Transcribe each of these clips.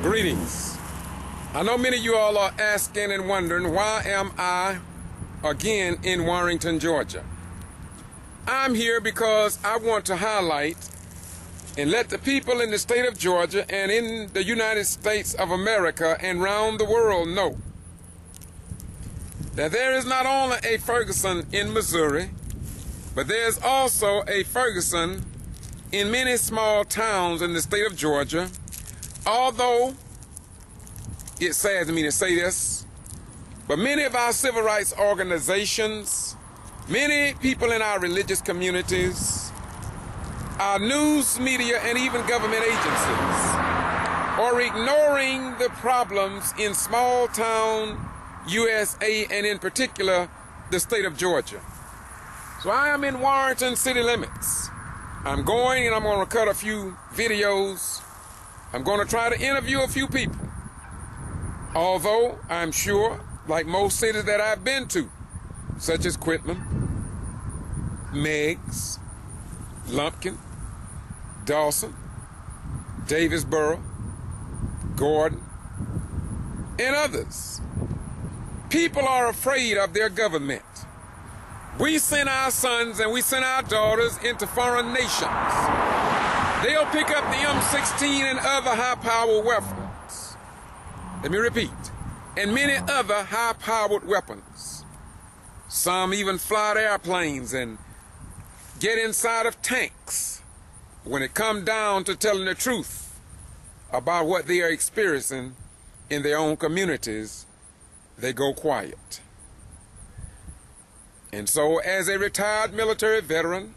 Greetings. I know many of you all are asking and wondering, why am I again in Warrenton, Georgia? I'm here because I want to highlight and let the people in the state of Georgia and in the United States of America and around the world know that there is not only a Ferguson in Missouri, but there's also a Ferguson in many small towns in the state of Georgia. Although it saddens me to say this, but many of our civil rights organizations, many people in our religious communities, our news media, and even government agencies are ignoring the problems in small town USA and in particular the state of Georgia. So I am in Warrenton city limits. I'm going and I'm going to cut a few videos. I'm going to try to interview a few people. Although I'm sure, like most cities that I've been to, such as Quitman, Meigs, Lumpkin, Dawson, Davisboro, Gordon, and others, people are afraid of their government. We send our sons and we send our daughters into foreign nations. They'll pick up the M16 and other high-powered weapons. Let me repeat, and many other high-powered weapons. Some even fly airplanes and get inside of tanks. When it comes down to telling the truth about what they are experiencing in their own communities, they go quiet. And so, as a retired military veteran,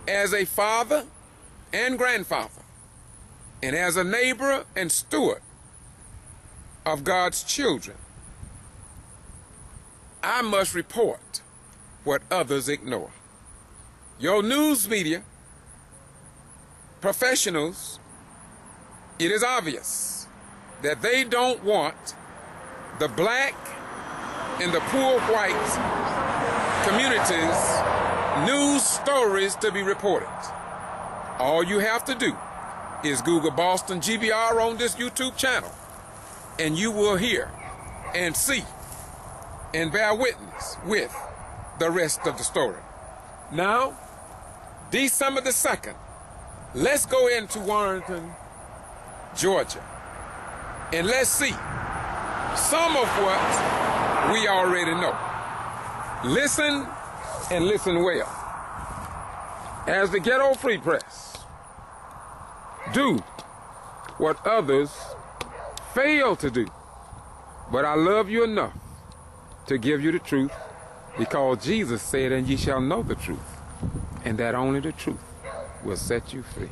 as a father and grandfather, and as a neighbor and steward of God's children, I must report what others ignore. Your news media professionals, it is obvious that they don't want the black and the poor white communities' news stories to be reported. All you have to do is Google Boston G.B.R. on this YouTube channel, and you will hear and see and bear witness with the rest of the story. Now, December the 2nd, let's go into Warrenton, Georgia, and let's see some of what we already know. Listen, and listen well. As the Ghetto Free Press, do what others fail to do. But I love you enough to give you the truth, because Jesus said, and ye shall know the truth, and that only the truth will set you free.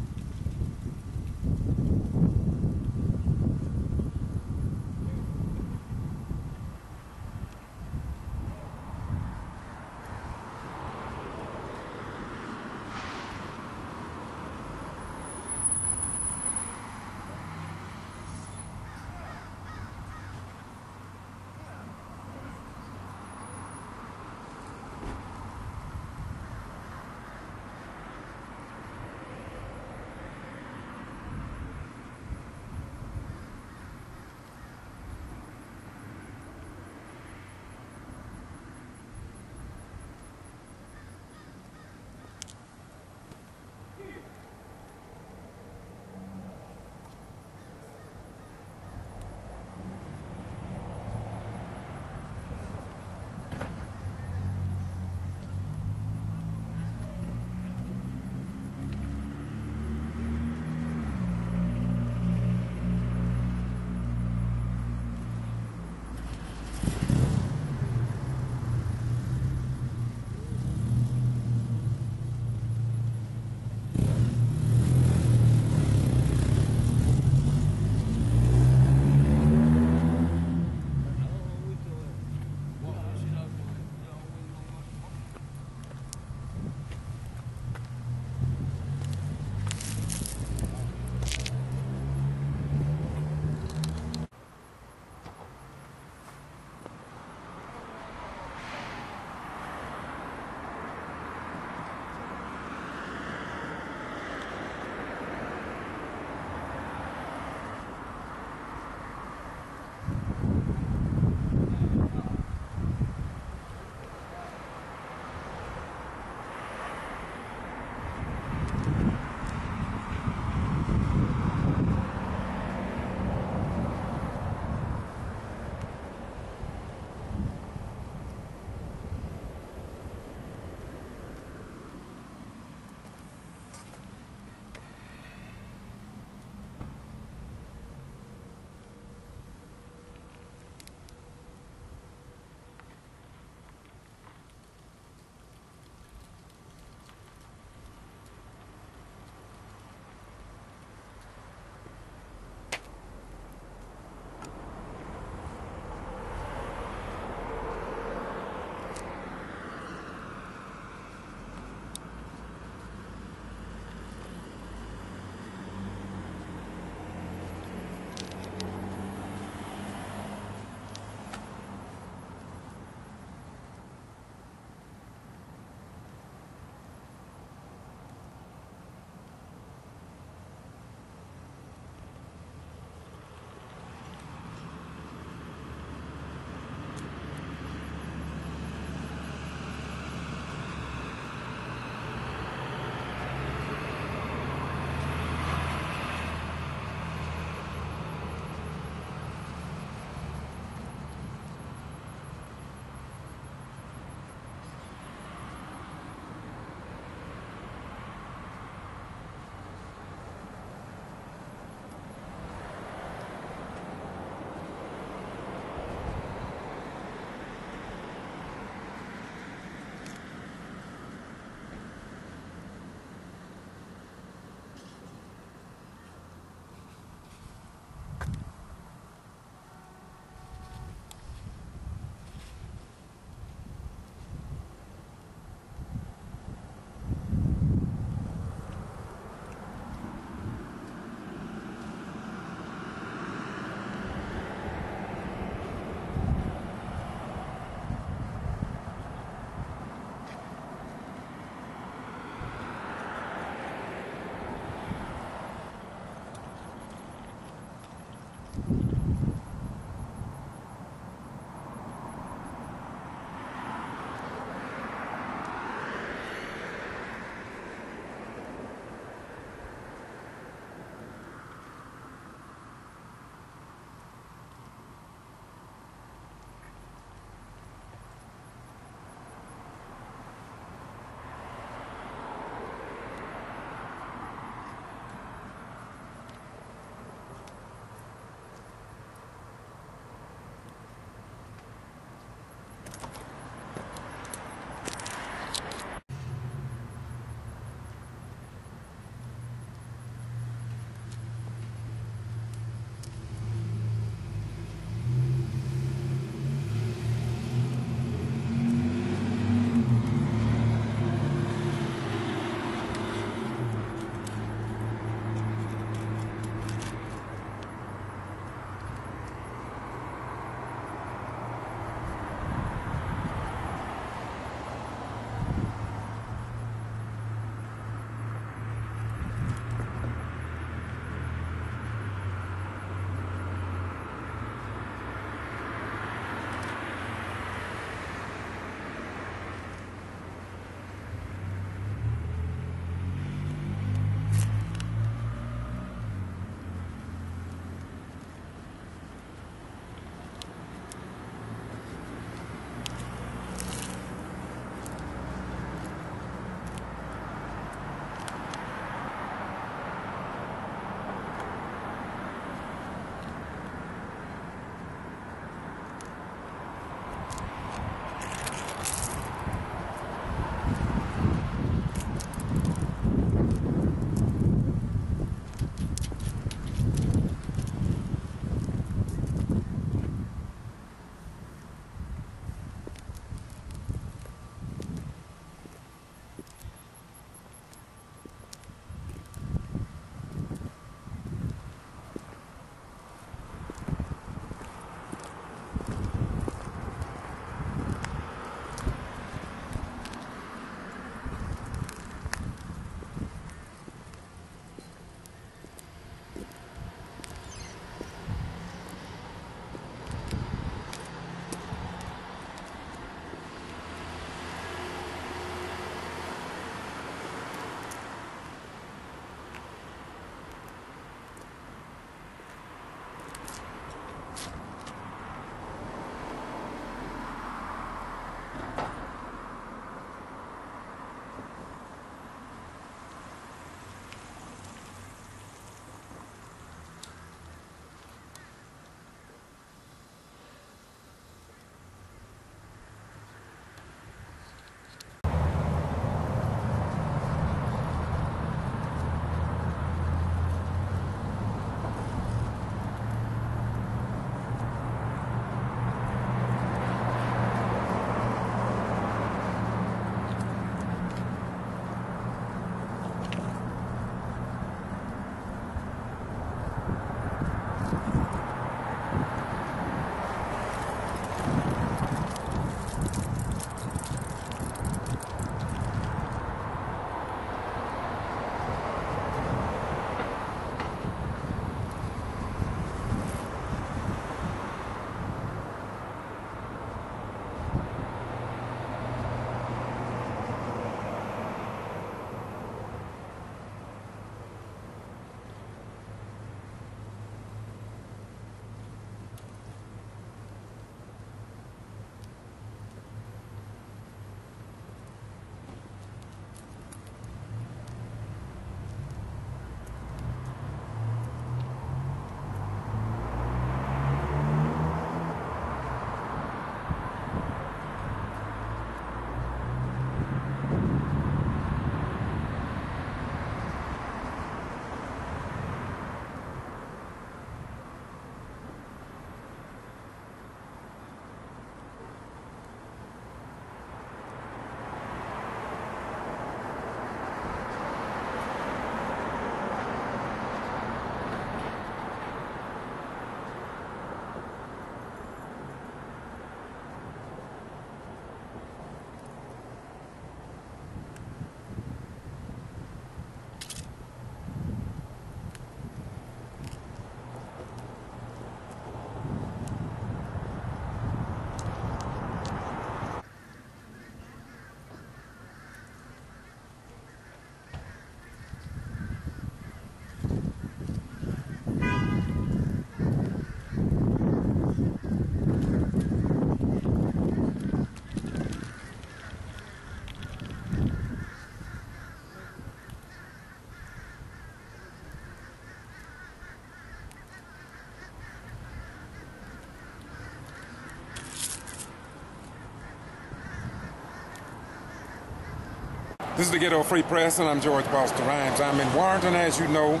This is the Ghetto Free Press, and I'm George Boston Rhymes. I'm in Warrenton, as you know.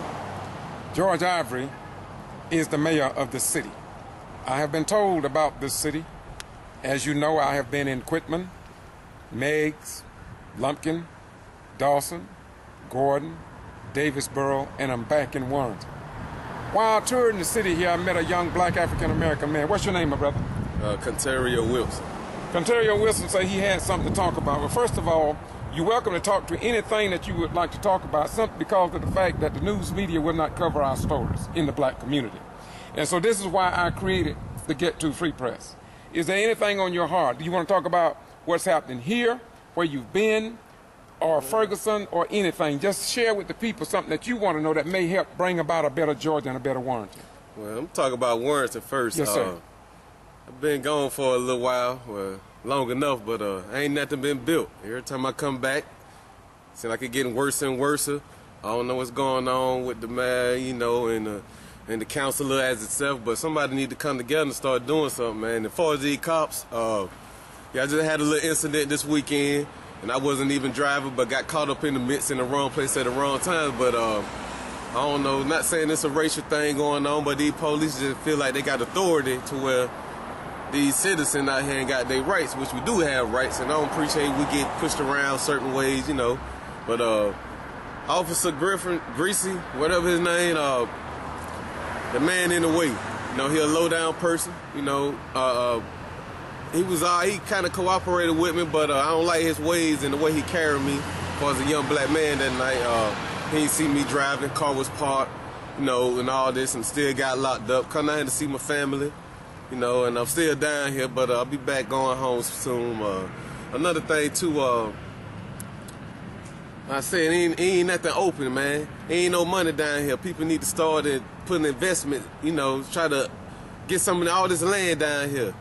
George IVEY is the mayor of the city. I have been told about this city. As you know, I have been in Quitman, Meigs, Lumpkin, Dawson, Gordon, Davisboro, and I'm back in Warrenton. While touring the city here, I met a young black African-American man. What's your name, my brother? Contario Wilson. Contario Wilson said he had something to talk about. Well, first of all, you're welcome to talk to anything that you would like to talk about, simply because of the fact that the news media will not cover our stories in the black community. And so this is why I created the Get To Free Press. Is there anything on your heart? Do you want to talk about what's happening here, where you've been, or Ferguson, or anything? Just share with the people something that you want to know that may help bring about a better Georgia and a better Warrenton. Well, I'm talking about Warrenton first. Yes, sir. I've been gone for a little while, well, long enough, but ain't nothing been built. Every time I come back, it seems like it's getting worse and worse. I don't know what's going on with the mayor, you know, and the councilor as itself, but somebody need to come together and start doing something, man. As far as these cops, yeah, I just had a little incident this weekend, and I wasn't even driving, but got caught up in the midst in the wrong place at the wrong time. But I don't know, not saying it's a racial thing going on, but these police just feel like they got authority to where these citizens out here ain't got their rights, which we do have rights, and I don't appreciate we get pushed around certain ways, you know. But Officer Greasy, whatever his name, the man in the way, you know, he a low down person, you know. He kind of cooperated with me, but I don't like his ways and the way he carried me. As far as a young black man that night, he didn't see me driving, car was parked, you know, and all this, and still got locked up. Come down here to see my family. You know, and I'm still down here, but I'll be back going home soon. Another thing, too, I said, ain't nothing open, man. Ain't no money down here. People need to start putting investment, you know, try to get some of all this land down here.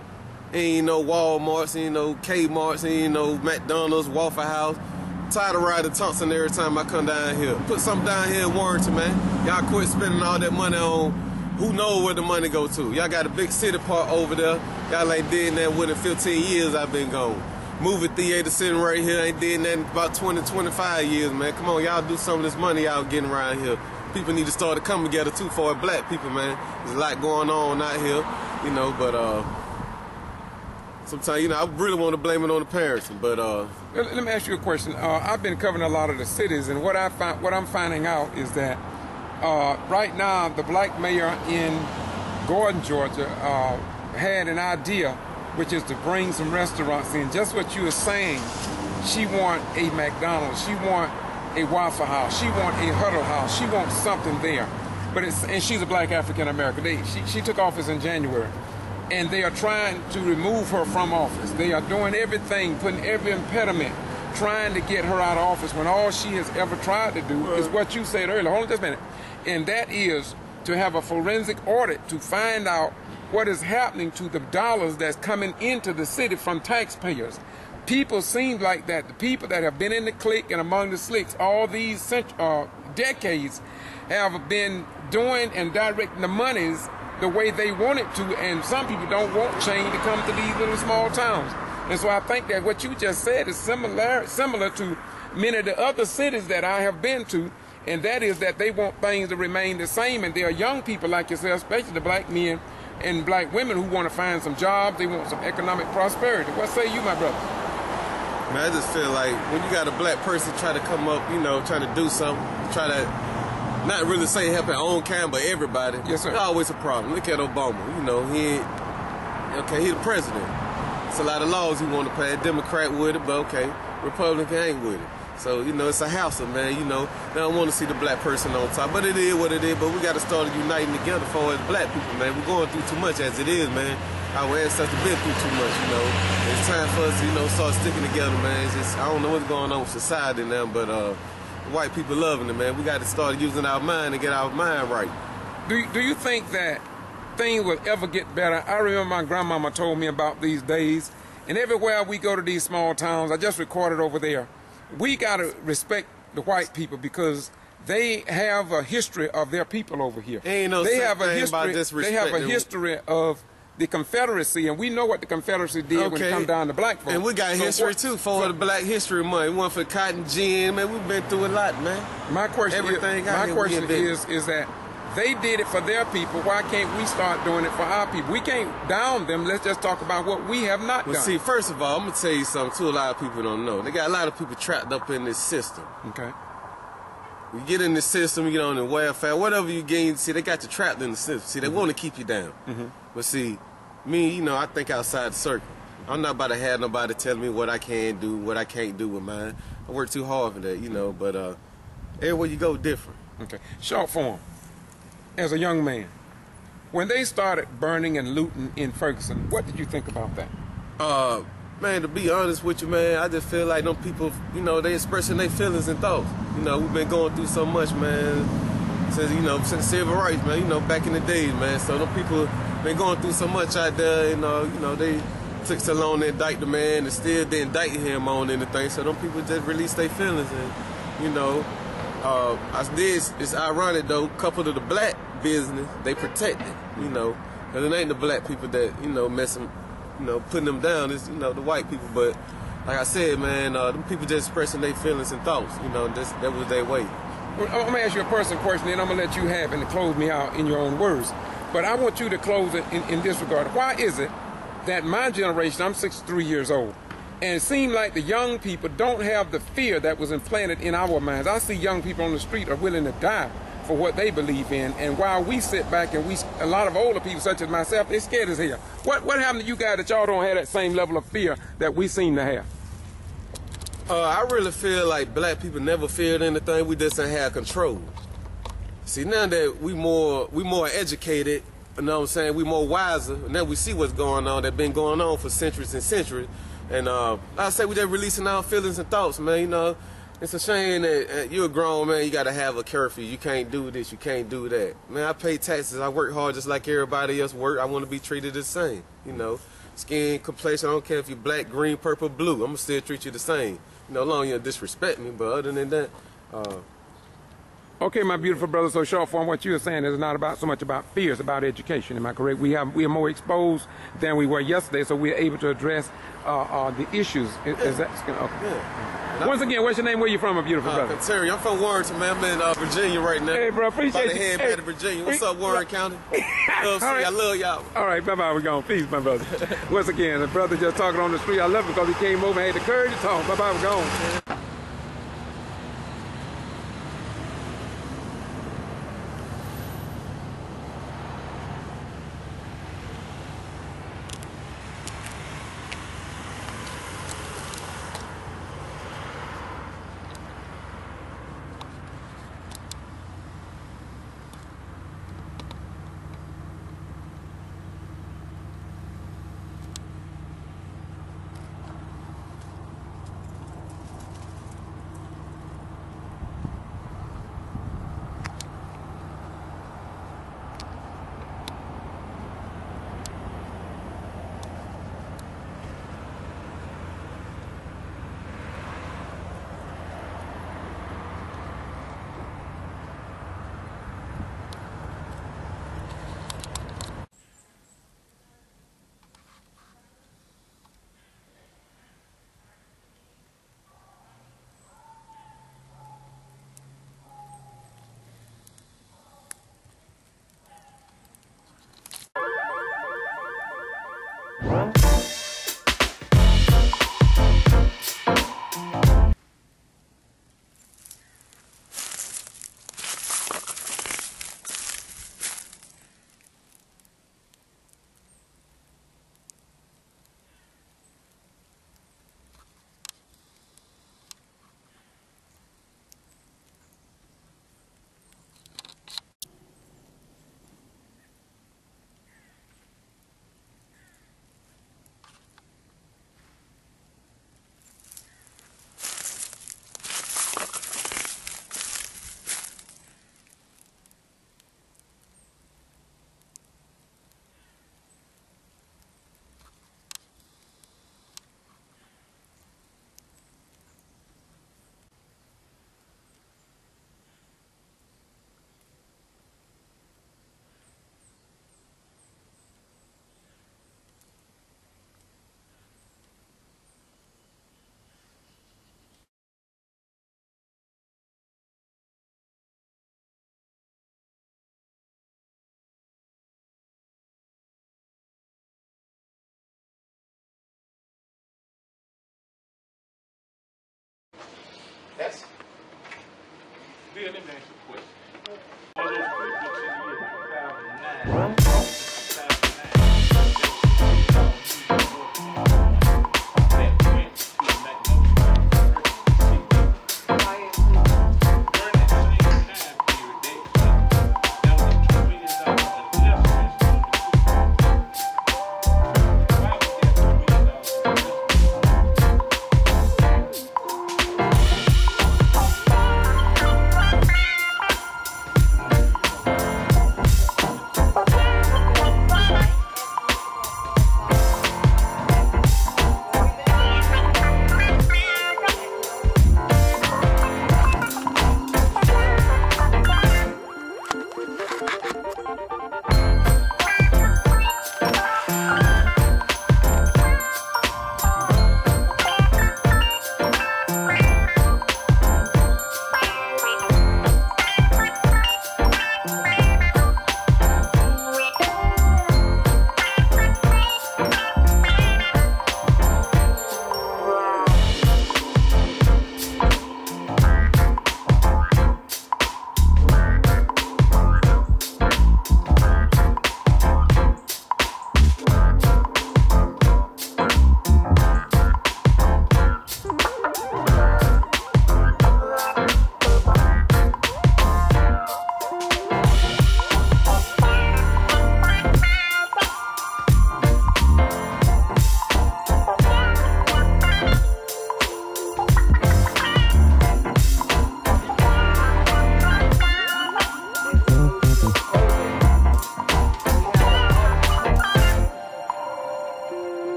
Ain't no Walmarts, ain't no Kmarts, ain't no McDonald's, Waffle House. I'm tired of riding Thompson every time I come down here. Put something down here in Warrenton, man. Y'all quit spending all that money on who knows where the money go to. Y'all got a big city park over there. Y'all ain't did that within 15 years I've been gone. Movie theater sitting right here, ain't did that in about 20, 25 years, man. Come on, y'all do some of this money y'all getting around here. People need to start to come together too for black people, man. There's a lot going on out here, you know, but sometimes, you know, I really want to blame it on the parents, but let me ask you a question. I've been covering a lot of the cities, and what I'm finding out is that right now, the black mayor in Gordon, Georgia, had an idea, which is to bring some restaurants in. Just what you were saying, she want a McDonald's, she want a Waffle House, she want a Huddle House, she wants something there. And she's a black African American. She took office in January, and they are trying to remove her from office. They are doing everything, putting every impediment, trying to get her out of office when all she has ever tried to do is what you said earlier. Hold on just a minute. And that is to have a forensic audit to find out what is happening to the dollars that's coming into the city from taxpayers. People seem like that. The people that have been in the clique and among the slicks all these decades have been doing and directing the monies the way they want it to, and some people don't want change to come to these little small towns. And so I think that what you just said is similar to many of the other cities that I have been to, and that is that they want things to remain the same, and there are young people like yourself, especially the black men and black women, who want to find some jobs, they want some economic prosperity. What say you, my brother? Man, I just feel like when you got a black person try to come up, you know, trying to do something, try to not really say help their own kind, but everybody. Yes, sir. It's always a problem. Look at Obama. You know, he the president. It's a lot of laws he want to pass. Democrat with it, but okay, Republican ain't with it. So, you know, it's a hassle, man. You know, they don't want to see the black person on top. But it is what it is. But we got to start uniting together for as black people, man. We're going through too much as it is, man. Our ancestors been through too much, you know. It's time for us to, you know, start sticking together, man. It's just, I don't know what's going on with society now, but white people loving it, man. We got to start using our mind and get our mind right. Do you think that things will ever get better? I remember my grandmama told me about these days, and everywhere we go to these small towns, I just recorded over there, we got to respect the white people because they have a history of their people over here. Ain't no they have a history. They have a history of the Confederacy, and we know what the Confederacy did when it come down to black folks. And we got history too for the Black History Month. We went for cotton gin, man. We've been through a lot, man. My question is that they did it for their people. Why can't we start doing it for our people? We can't down them. Let's just talk about what we have not done. See, first of all, I'm gonna tell you something too. A lot of people don't know. They got a lot of people trapped up in this system. Okay. You get in the system, you get on the welfare, whatever you gain. See, they got you trapped in the system. See, they want to keep you down. But see, me, you know, I think outside the circle. I'm not about to have nobody tell me what I can do, what I can't do with mine. I work too hard for that, you know. But everywhere you go, different. Okay. Short form. As a young man, when they started burning and looting in Ferguson, what did you think about that? Man, to be honest with you, man, I just feel like them people, you know, they expressing their feelings and thoughts. You know, we've been going through so much, man, since, you know, since civil rights, man, you know, back in the days, man. So them people been going through so much out there, you know, they took so long to indict the man and still didn't indict him on anything. So them people just released their feelings and, you know, it's ironic though, couple of the black business, they protect it, you know, because it ain't the black people that, you know, messing, you know, putting them down, it's, you know, the white people. But like I said, man, them people just expressing their feelings and thoughts, you know, that was their way. Well, I'm going to ask you a personal question, and I'm going to let you have it and close me out in your own words. But I want you to close it in this regard. Why is it that my generation, I'm 63 years old, and it seems like the young people don't have the fear that was implanted in our minds? I see young people on the street are willing to die for what they believe in, and while we sit back and a lot of older people such as myself, they're scared as hell. What happened to you guys that y'all don't have that same level of fear that we seem to have? I really feel like black people never feared anything. We just didn't have control. See, now that we more educated, you know what I'm saying, we more wiser, and now we see what's going on, that's been going on for centuries and centuries. And I say we just releasing our feelings and thoughts, man. You know, it's a shame that you're a grown man, you got to have a curfew. You can't do this, you can't do that. Man, I pay taxes, I work hard just like everybody else work. I want to be treated the same, you know. Skin, complexion, I don't care if you're black, green, purple, blue. I'm going to still treat you the same. You know, as long as you don't disrespect me, but other than that, Okay, my beautiful brother, so short form, what you're saying is not about so much about fear, it's about education. Am I correct? We are more exposed than we were yesterday, so we're able to address the issues. Is that okay? Yeah. Once again, what's your name? Where you from, my beautiful brother? Terry, I'm from Warrenton, man. I'm in Virginia right now. Hey, bro, appreciate you. Head back to Virginia. What's up, Warren County? I love y'all. All right, bye-bye. We're going. Peace, my brother. Once again, the brother just talking on the street. I love him because he came over and had the courage to talk. Bye-bye. We're going. That's Bill, let me ask you a question. All those books in the year 2009.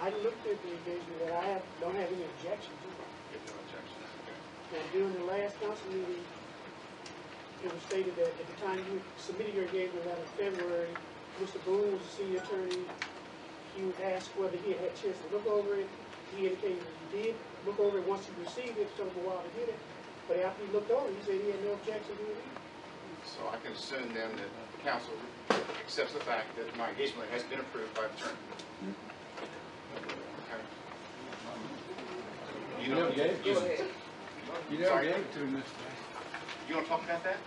I looked at the engagement that I don't have any objections to it. No objection. Okay. And during the last council meeting, it was stated that at the time you submitted your engagement out in February, Mr. Boone was the city attorney. He was asked whether he had had a chance to look over it. He indicated that he did look over it once he received it. It took him a while to get it. But after he looked over it, he said he had no objection to it either. So I can assume then that the council accepts the fact that my engagement has been approved by the attorney. Okay. You know, You never gave it to me, Mr. You want to talk about that?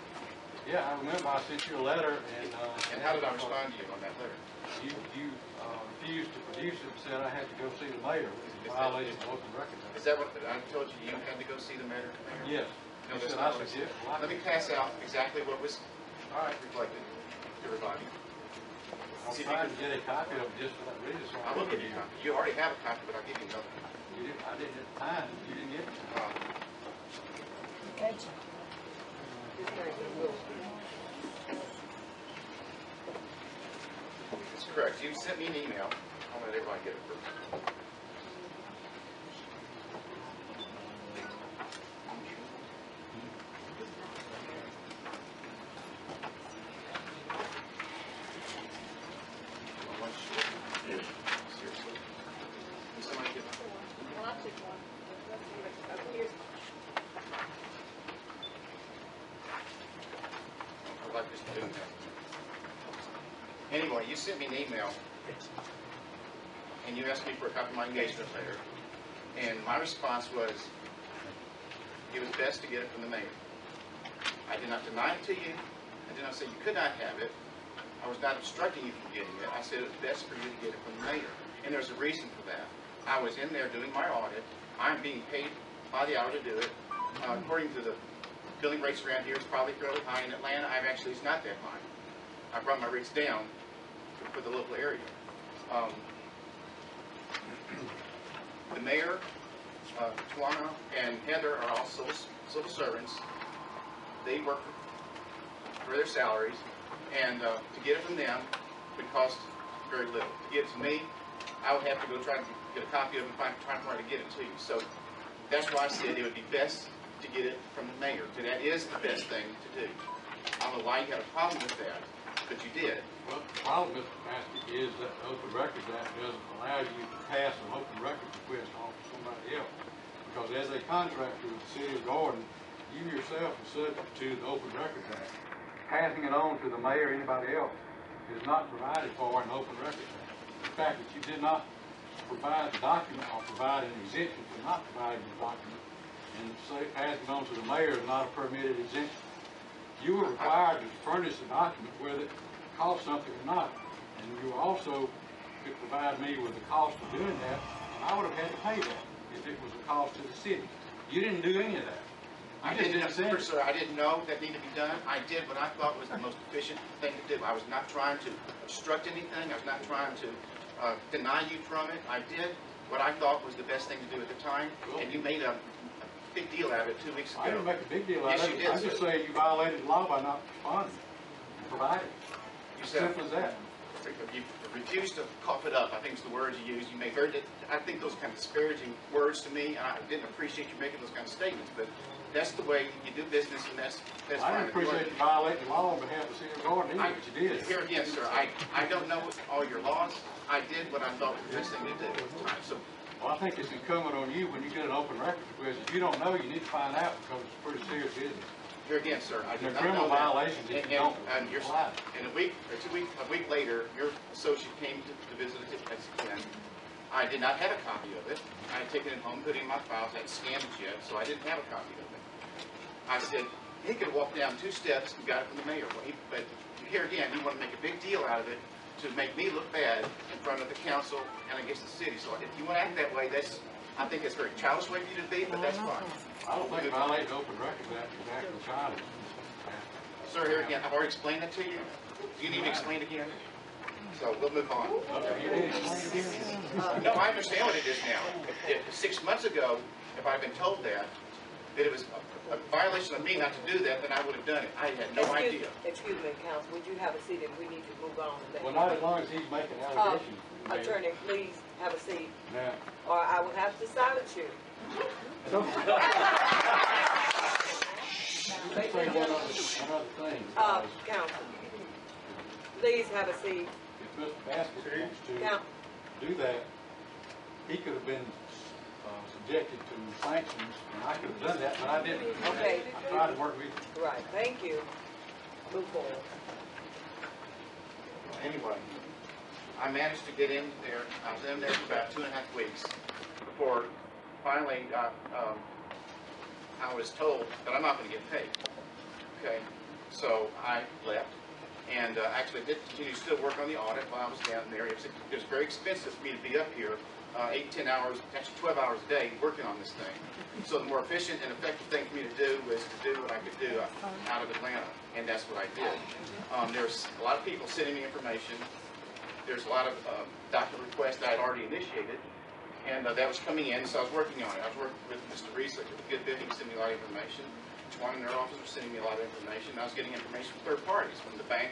Yeah, I remember I sent you a letter and how did I respond to you on that letter? You refused to produce it and said I had to go see the mayor, which is a violation of open records. Is that what I told you? You had to go see the mayor? Yes. No, You that's said not I what I should said. get. Let me pass out exactly what was reflected to everybody. I'm trying to get a copy of it just for that reason. So I will give you a copy. You already have a copy, but I'll give you another. I didn't at the time. You didn't get it. That's correct. You sent me an email. I'll let everybody get it first. Anyway, you sent me an email, and you asked me for a copy of my engagement letter, and my response was, it was best to get it from the mayor. I did not deny it to you. I did not say you could not have it. I was not obstructing you from getting it. I said it was best for you to get it from the mayor, and there's a reason for that. I was in there doing my audit. I'm being paid by the hour to do it. According to the billing rates around here, it's probably fairly high. In Atlanta, it's not that high. I brought my rates down for the local area. The mayor, Tawana, and Heather are all civil servants. They work for their salaries, and to get it from them would cost very little. To get it to me, I would have to go try to get a copy of it and try to get it to you. So that's why I said it would be best to get it from the mayor. So that is the best thing to do. I don't know why you had a problem with that, but you did. Well, the problem, Mr. Maskey, is that the Open Records Act doesn't allow you to pass an open records request on to somebody else. Because as a contractor with the city of Gordon, you yourself are subject to the Open Records Act. Passing it on to the mayor or anybody else is not provided for in the Open Records Act. The fact that you did not provide the document or provide an exemption for not providing the document, and say passing it on to the mayor is not a permitted exemption. You were required to furnish the document whether it cost something or not, and you also could provide me with the cost of doing that, and I would have had to pay that if it was a cost to the city. You didn't do any of that. I didn't, sir, I didn't know that needed to be done. I did what I thought was the most efficient thing to do. I was not trying to obstruct anything. I was not trying to deny you from it. I did what I thought was the best thing to do at the time, and you made a big deal out of it 2 weeks ago. I didn't make a big deal out of it. Yes, you did, I just say you violated the law by not responding and providing. Simple as that. You refused to cough it up. I think it's the words you used. You made very, I think those kind of disparaging words to me. I didn't appreciate you making those kind of statements, but that's the way you do business, and that's I fine. didn't appreciate you violating the law on behalf of the city of Gordon either, but you did. Here again, sir, I don't know all your laws. I did what I thought was the best thing to do at the time. So, well, I think it's incumbent on you when you get an open records request. If you don't know, you need to find out because it's pretty serious business. here again, sir, I did They're not know criminal that. violations if you don't apply. And a week later, your associate came to visit us again. I did not have a copy of it. I had taken it home, put it in my files, hadn't scanned it yet, so I didn't have a copy of it. I said, he could have walked down 2 steps and got it from the mayor. But here again, you want to make a big deal out of it to make me look bad in front of the council and against the city. So if you want to act that way, I think it's a very childish way for you to be, but that's fine. I don't think violating open records act is actually childish. Sir, here again, I've already explained that to you. Do you need to explain it again? So we'll move on. You did explain it again? No, I understand what it is now. If 6 months ago, if I'd been told that it was a violation of me not to do that, then I would have done it. I had no idea. Excuse me, counsel, would you have a seat if we need to move on? Well, not as long as he's making allegations. Attorney, please have a seat, Now, or I will have to silence you. let's say one other thing. Counsel, please have a seat. If Mr. Baskett wants Counsel. to do that, he could have been subjected to sanctions, and I could have done that, but I didn't. Okay. I tried to work with you. Right, thank you. Move forward. Anyway, I managed to get in there. I was in there for about 2.5 weeks before finally I was told that I'm not going to get paid. Okay, so I left and actually did continue to still work on the audit while I was down there. It was very expensive for me to be up here 8, 10 hours, actually 12 hours a day working on this thing. So the more efficient and effective thing for me to do was to do what I could do out of Atlanta, and that's what I did. There's a lot of people sending me information. There's a lot of document requests that I had already initiated, and that was coming in, so I was working on it. I was working with Mr. Reese at a good bit. He was sending me a lot of information. Each one in their office was sending me a lot of information. I was getting information from third parties, from the bank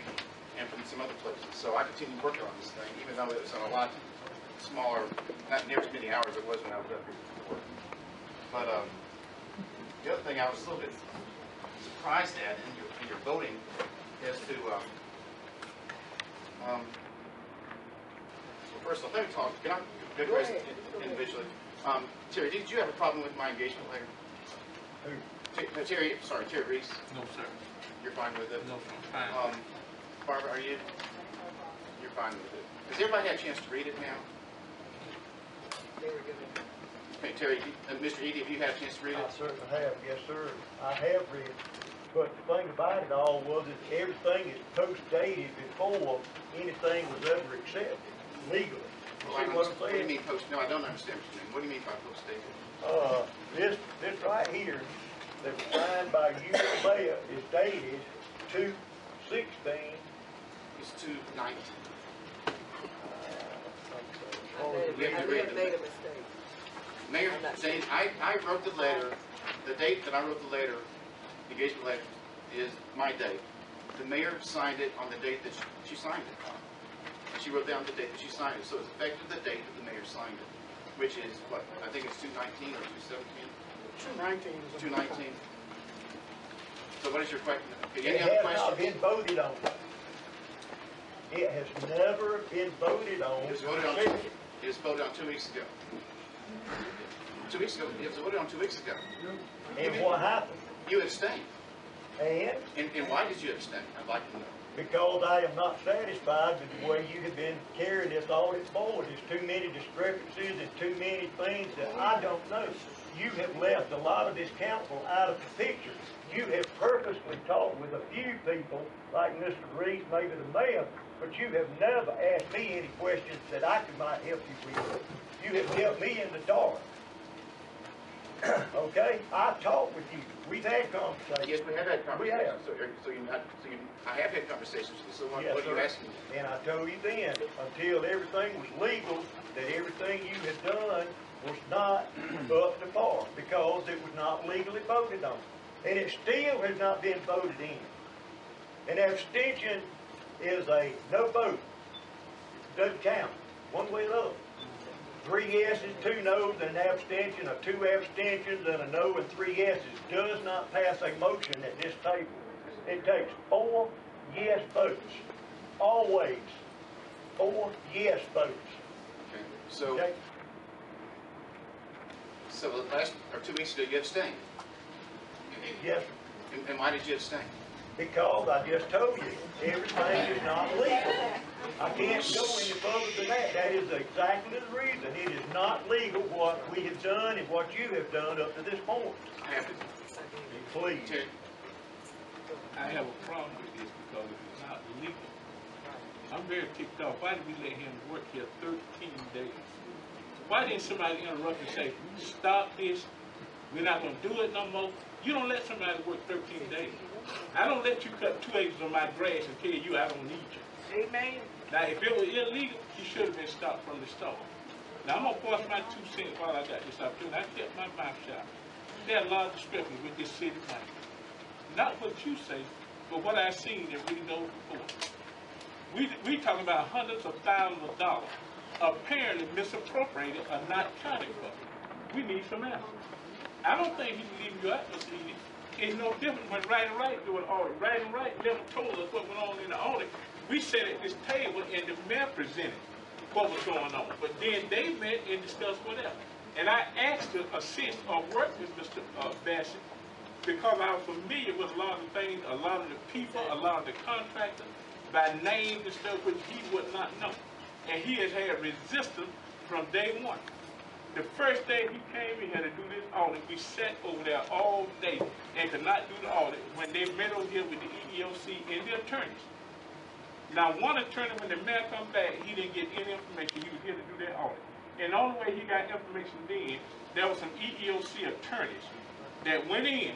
and from some other places. So I continued working on this thing, even though it was on a lot smaller, not near as many hours as it was when I was up here before. But the other thing I was a little bit surprised at in your voting is to, well, first of all, let me talk. Can I address it individually? Terry, did you have a problem with my engagement letter? Who? Terry Reese? No, sir. You're fine with it? No, sir. Fine. Barbara, are you? You're fine with it. Has everybody had a chance to read it now? They were given. Okay, Terry, Mr. Edie, have you had a chance to read I it? certainly have, yes, sir. I have read it. But the thing about it all was that everything is post-dated before anything was ever accepted legally. You see what I'm What do you saying? mean post? No, I don't understand what you mean. What do you mean by post-dated? This right here, that was signed by you, the mayor, is dated 2/16. You was 219. I may have made a mistake. Mayor, Jane, I wrote the letter, the date that I wrote the letter, the engagement letter, is my date. The mayor signed it on the date that she signed it. And she wrote down the date that she signed it, so it's effective the date that the mayor signed it, which is what, I think it's 219 or 217? 219. So what is your question? Okay, any other questions? It has not been voted on. It has never been voted on. It was voted on 2 weeks ago. 2 weeks ago, it was voted on 2 weeks ago. And what happened? You abstained. And? And why did you abstain? I'd like to know. Because I am not satisfied with the way you have been carrying this audit forward. There's too many discrepancies and too many things that I don't know. You have left a lot of this council out of the picture. You have purposely talked with a few people, like Mr. Reese, maybe the mayor, but you have never asked me any questions that I might help you with. You have kept me in the dark. Okay? I've talked with you. We've had conversations. Yes, we have had conversations. We have. I have had conversations with you. So what Yes, are you sir. asking me? And I told you then, until everything was legal, that everything you had done was not up to par because it was not legally voted on. And it still has not been voted in. An abstention is a no vote. Doesn't count, one way or the other. 3 yeses, 2 noes, and an abstention, or 2 abstentions and a no and 3 yeses does not pass a motion at this table. It takes 4 yes votes. Always 4 yes votes. Okay. So, Okay? so the last, or 2 weeks ago, you abstained. Yes, And why did you abstain? because I just told you, everything is not legal. I can't go any further than that. That is exactly the reason. It is not legal what we have done and what you have done up to this point. I have to. Please. Terry, I have a problem with this because it is not legal. I'm very ticked off. Why did we let him work here 13 days? Why didn't somebody interrupt and say, stop this, we're not going to do it no more? You don't let somebody work 13 days. I don't let you cut 2 acres of my grass and tell you I don't need you. Amen. Now, if it was illegal, he should have been stopped from the start. Now, I'm going to force my 2 cents while I got this opportunity. I kept my mouth shut. There are a lot of discrepancies with this city money. Not what you say, but what I've seen and really know before. We talking about hundreds of thousands of dollars apparently misappropriated or not counted for. We need some answers. I don't think he's leaving you out, Mr. Edie. It's no different when Right and Right do an audit. Right and Right never told us what went on in the audit. We sat at this table and the mayor presented what was going on. But then they met and discussed whatever. And I asked to assist or work with Mr. Bassett because I was familiar with a lot of the things, a lot of the people, a lot of the contractors, by name and stuff which he would not know. And he has had resistance from day one. The first day he came in here to do this audit, we sat over there all day and could not do the audit when they met over here with the EEOC and the attorneys. Now, one attorney, when the mayor come back, he didn't get any information. He was here to do that audit. And the only way he got information then, there was some EEOC attorneys that went in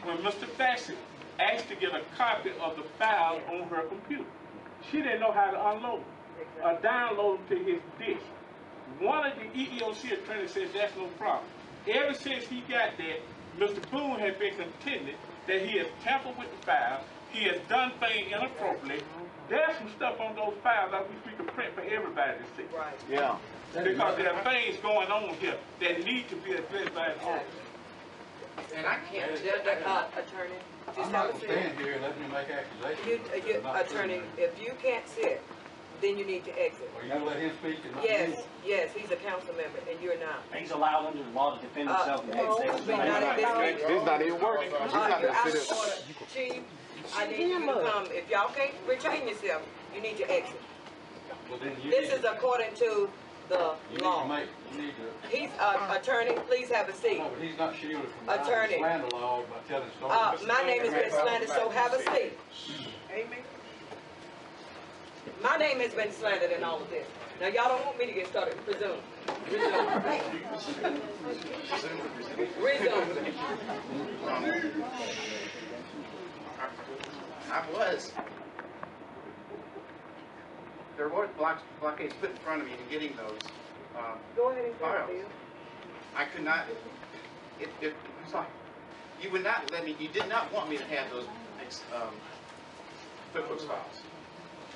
when Mr. Bassett asked to get a copy of the file on her computer. She didn't know how to unload it or download it to his disk. One of the EEOC attorneys says that's no problem. Ever since he got that, Mr. Boone has been contending that he has tampered with the file, he has done things inappropriately. There's some stuff on those files I wish we could print for everybody to see. Right. Yeah. Because there are things going on here that need to be addressed by an audit. and I can't. Attorney, I'm just not have a gonna seat. stand here and let me make accusations. Attorney, if you can't sit, then you need to exit. Are you gonna let him speak and not me? Yes, he's a council member and you're not. He's allowed under the law to defend himself in no, case but not at this meeting. He's not even working. He's not You're gonna out sit of order. Chief, I need you to come. If y'all can't retain yourself, you need to exit. Well, then you This need is according to the law. you need to, He's, attorney, please have a seat. no, but he's not shielded from the Attorney. slander law by telling stories. My name has been slandered, so have a seat. Amen. My name has been slandered in all of this. Now, y'all don't want me to get started. Resume. Resume. I was. there were blockades put in front of me in getting those Go ahead and files. Bill. I could not, I'm sorry. You would not let me, you did not want me to have those QuickBooks files.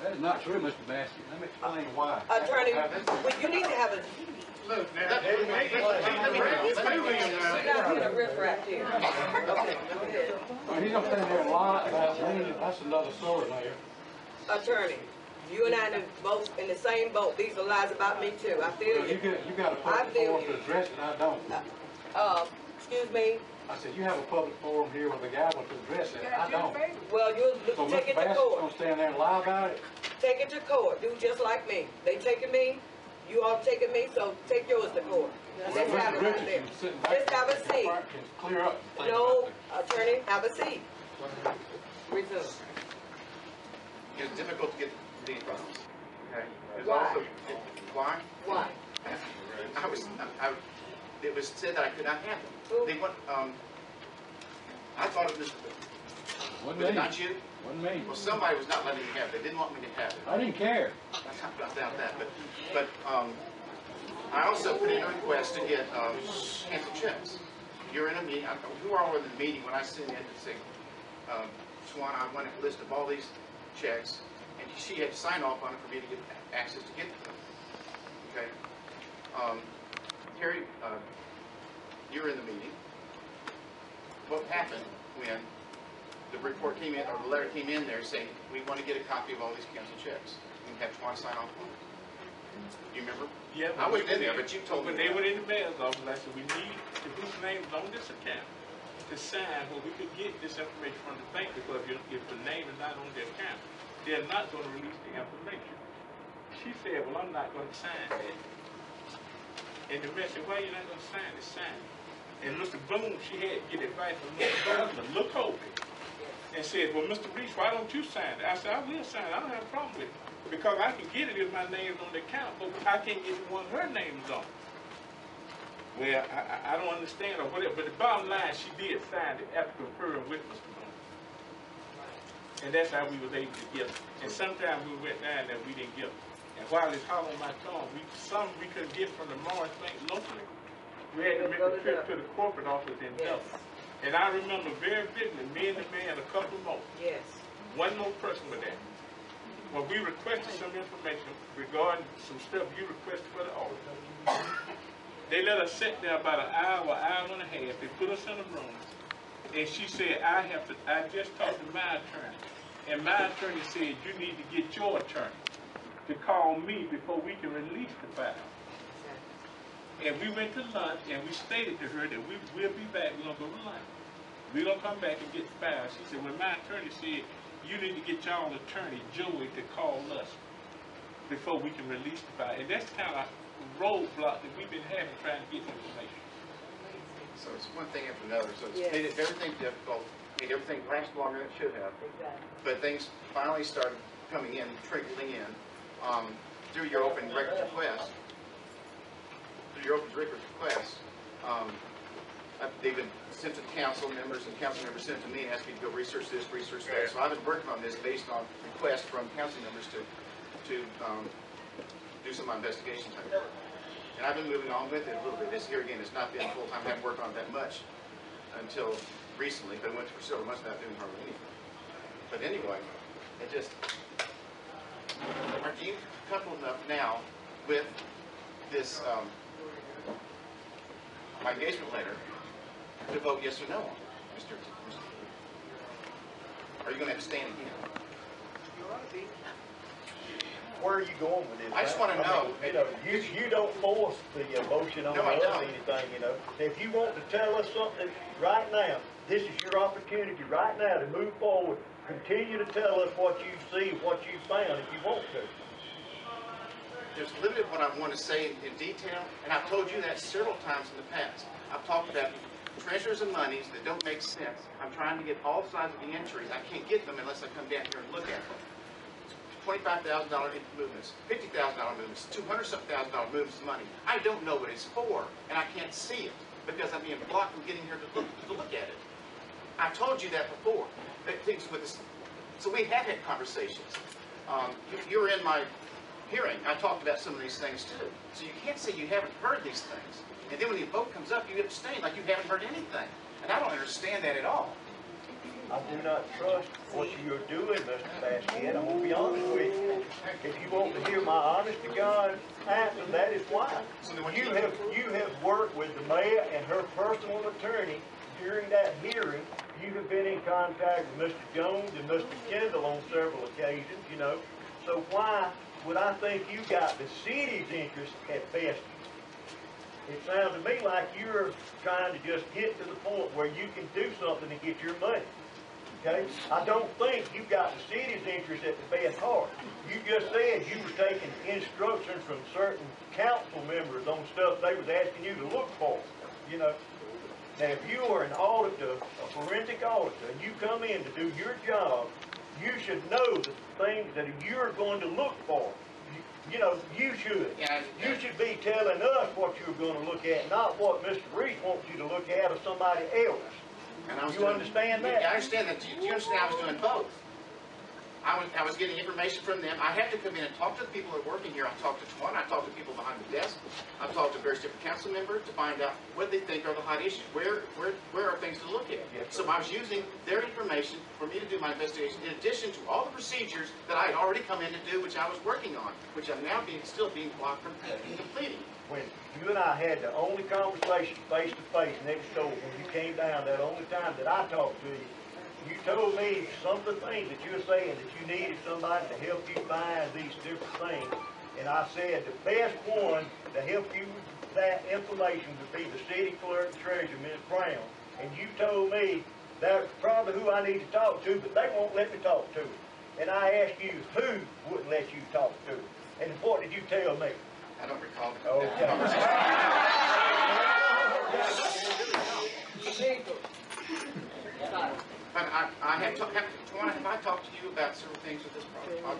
That is not true, Mr. Maskey. Let me explain why. Attorney, well, you need to have a, Look, now, you're not putting a riffraff here. Okay, go ahead. Well, he's gonna stand there and lie about me. That's another story, Mayor. Attorney, you and I are both in the same boat. These are lies about me too. I feel Well, you. you got a I public feel forum you. to address it, I don't. Excuse me. I said, you have a public forum here with a gavel to address it, I don't. Well, you'll So take Mr. it to Bassett's court. gonna stand there and lie about it? Take it to court. Do just like me. They taking me. You all taking me, so take yours to court. Let's Well, have Mr. it right there. Richardson sitting back Just have a there seat. can clear up the thing No, about attorney, have a seat. Resume. it's difficult to get these files. Okay? There's Why? also, why? Why? It was said that I could not have them. Who? They want, I thought it was, Wasn't was it me. not you? Wasn't me. Well, somebody was not letting me have it. They didn't want me to have it. I didn't care. I doubt that, but I also put in a request to get canceled checks. You're in a meeting, who are in the meeting when I sent in to say, Swan, I want a list of all these checks, and she had to sign off on it for me to get access to get them. Okay? Terry, you're in the meeting. What happened when the report came in, or the letter came in there saying, we want to get a copy of all these canceled checks? We have Swan sign off on it. Do you remember? Yeah, I wasn't in there, but you told me. When they went in the mayor's office, I said, we need to put names on this account to sign where we could get this information from the bank, because if the name is not on the account, they're not going to release the information. She said, well, I'm not going to sign that. And the mayor said, why are you not going to sign it? Sign it. And Mr. Boone, she had to get advice from Mr. Boone to look over it and said, well, Mr. Reach, why don't you sign it? I said, I will sign it. I don't have a problem with it. Because I can get it if my name's on the account, but I can't get the one her name's on. Well, I don't understand or whatever, but the bottom line, she did sign it after conferring with Mr. Boone. And that's how we was able to get it. And sometimes we went down there, we didn't get it. And while it's hot on my tongue, some we couldn't get from the Morris Bank locally. We had to make a trip to the corporate office in Dawson. And I remember very vividly, me and the man, a couple more. Yes. One more person with that. When we requested some information regarding some stuff you requested for the audit, they let us sit there about an hour and a half. They put us in a room, and she said, I just talked to my attorney, and my attorney said, you need to get your attorney to call me before we can release the file. And we went to lunch, and we stated to her that we'll be back, we're going to go to lunch. We're going to come back and get the file. She said, well, my attorney said, you need to get y'all attorney, Joey, to call us before we can release the file. And that's kind of roadblock that we've been having trying to get information. So it's one thing after another. So it's Yes. made everything difficult, made everything last longer than it should have. Exactly. But things finally started coming in, trickling in, through your open records request. Through your open records request, they've been sent to council members, and council members sent to me and asked me to go research this, research that. So I've been working on this based on requests from council members to do some investigation type work. And I've been moving on with it a little bit. This here again has not been full-time. I haven't worked on it that much until recently, but I went for several months without doing hardly anything. But anyway, it just, are you comfortable enough now with this, my engagement letter to vote yes or no on, Mr. Are you going to abstain again? Where are you going with this? I just want to know. You don't force the motion on No, I us or don't. anything, If you want to tell us something right now, this is your opportunity right now to move forward. Continue to tell us what you see, what you found, if you want to. There's limited what I want to say in detail, and I've told you that several times in the past. I've talked about treasures and monies that don't make sense. I'm trying to get all sides of the entries. I can't get them unless I come down here and look at them. $25,000 movements, $50,000 movements, $200-something movements of money. I don't know what it's for, and I can't see it because I'm being blocked from getting here to look at it. I told you that before. Things with this. So we have had conversations. You're in my hearing, I talked about some of these things too. So you can't say you haven't heard these things. And then when the vote comes up, you abstain like you haven't heard anything. And I don't understand that at all. I do not trust what you're doing, Mr. Basket. I'm going to be honest with you. If you want to hear my honest to God answer, that is why. You have worked with the mayor and her personal attorney during that hearing. You have been in contact with Mr. Jones and Mr. Kendall on several occasions, you know. So why would I think you got the city's interest at best? It sounds to me like you're trying to just get to the point where you can do something to get your money. Okay? I don't think you got the city's interest at the best heart. You just said you were taking instructions from certain council members on stuff they was asking you to look for. You know? Now, if you are an auditor, a forensic auditor, and you come in to do your job, you should know the things that you're going to look for. You know, you should. You should be telling us what you're going to look at, not what Mr. Reese wants you to look at or somebody else. And you understand that? Yeah, I understand that. Do you understand I was doing both? I was getting information from them. I had to come in and talk to the people that are working here. I talked to Twan. I talked to people behind the desk. I talked to various different council members to find out what they think are the hot issues. Where are things to look at? Yes, so I was using their information for me to do my investigation, in addition to all the procedures that I had already come in to do, which I was working on, which I'm now still being blocked from completing. When you and I had the only conversation face to face next door, when you came down, that only time that I talked to you, you told me some of the things that you were saying, that you needed somebody to help you find these different things. And I said the best one to help you with that information would be the city clerk and treasurer, Ms. Brown. And you told me that's probably who I need to talk to, but they won't let me talk to her. And I asked you who wouldn't let you talk to her. And what did you tell me? I don't recall that. Okay. But have I talked to you about several things with this project? I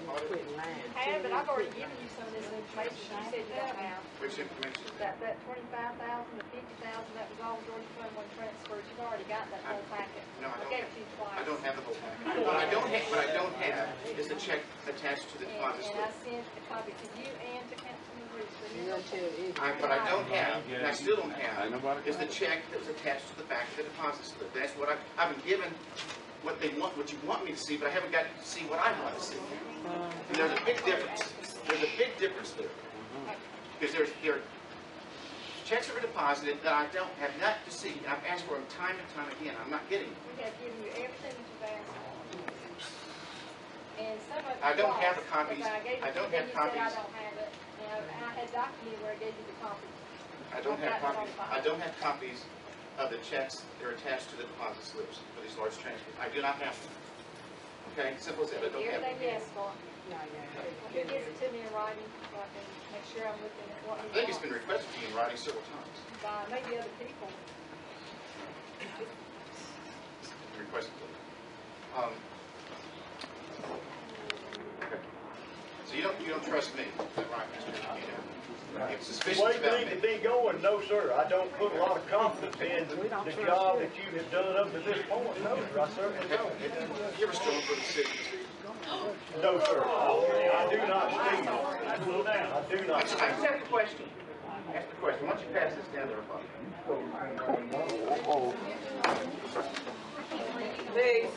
have, but I've already given you some of this information you said you don't have. Which information? That 25,000 to 50,000, that was all Georgia Fund 1 transfers. You've already got that whole packet. No, I gave it to you twice. I don't have the whole packet. What I don't have is the check attached to the deposit slip. And I sent a copy to you and to Councilman Reese. What I don't have, and I still don't have, is the check that was attached to the back of the deposit slip. That's what I've been given what they want, what you want me to see, but I haven't got to see what I want to see. And there's a big difference. There's a big difference there. Because there are checks that are deposited that I don't have not to see. I've asked for them time and time again. I'm not getting them. We have given you everything that you've asked for. And some of it I don't have the copies. I don't have copies. I don't have it. And I had documented where I gave you the copies. I don't have copies. I don't have copies of the checks that are attached to the deposit slips for these large transfers. I do not have them. Okay, simple as that. I don't have them. Everything you asked for. He gives it to me in writing so I can make sure I'm looking at what he wants. I think it's been requested to you in writing several times. By maybe other people. Requested to you. Okay. So you don't trust me, is that right, Mr. Chief? It's suspicious The way about things me. have been going, no, sir. I don't put a lot of confidence in the job that you have done up to this point. No, sir. I certainly don't. Have you ever stolen from the city? No, sir. I do not steal. I do not steal. I just ask the question. Ask the question. Why don't you pass this down to everybody? Meigs.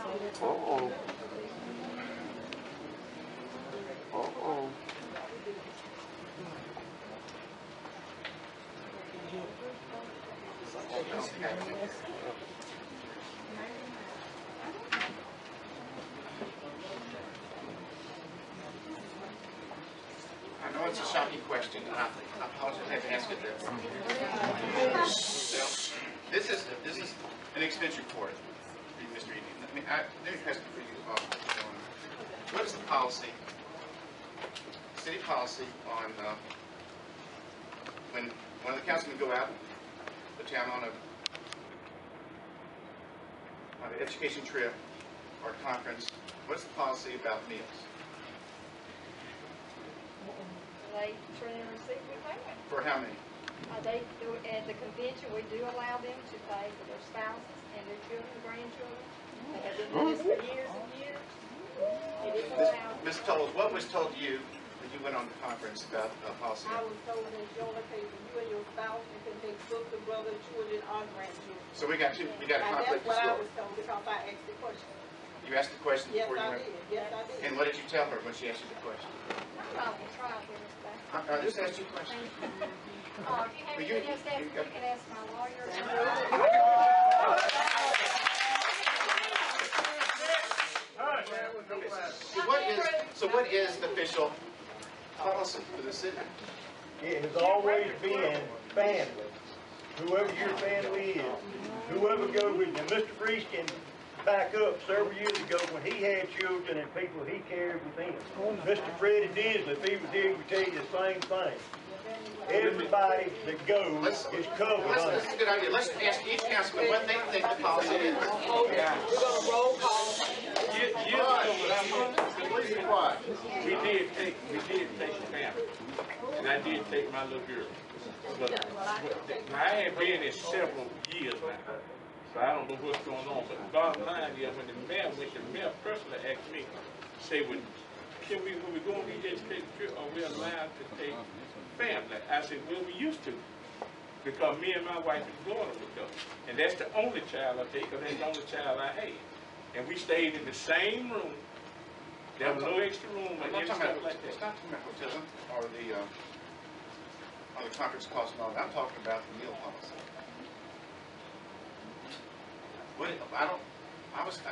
I know it's a shocking question, and I apologize I have to ask it this. This is an expense report, Mr. Eden. Let me question for you. What is the policy, city policy on when one of the councilmen go out the town on an education trip or conference? What's the policy about meals? They turn and receive with payment. For how many? They do, at the convention, we do allow them to pay for their spouses and their children, grandchildren. They have been doing this for years and years. It is allowed. Ms. Tolles, what was told to you when you went on the conference about policy? I was told that it's your case, you and your spouse, you can take sister, brother, children, or grandchildren. So we got a And conflict that's what I of was told because I asked the question. You asked the question Yes, before you I went? did. Yes, I did. And what did you tell her when she asked you the question? I'm not gonna try to get us back. I just asked you a question. If you have Well, anything else to ask, you can ask my lawyer. So what is the official policy for the city? It has always been family. Whoever your family is, whoever goes with you. Mr. Freeze can back up several years ago when he had children and people he cared with him. Mr. Freddie Disley, if he was here, he would tell you the same thing. Everybody that goes is covered under That's a good idea. Let's ask each councilman what they think the policy is. We're gonna roll call. We did take the family, and I did take my little girl. But now, I ain't been in several years now, so I don't know what's going on. But the bottom line is, when the mayor went, the mayor personally asked me, say, when we go on these education trips, are we allowed to take family? I said, well, we used to, because me and my wife is going with them, and that's the only child I take, because that's the only child I had. And we stayed in the same room. There was no extra room or any stuff like that. It's not talking about hotels or the conference cost and all that. I'm talking about the meal policy.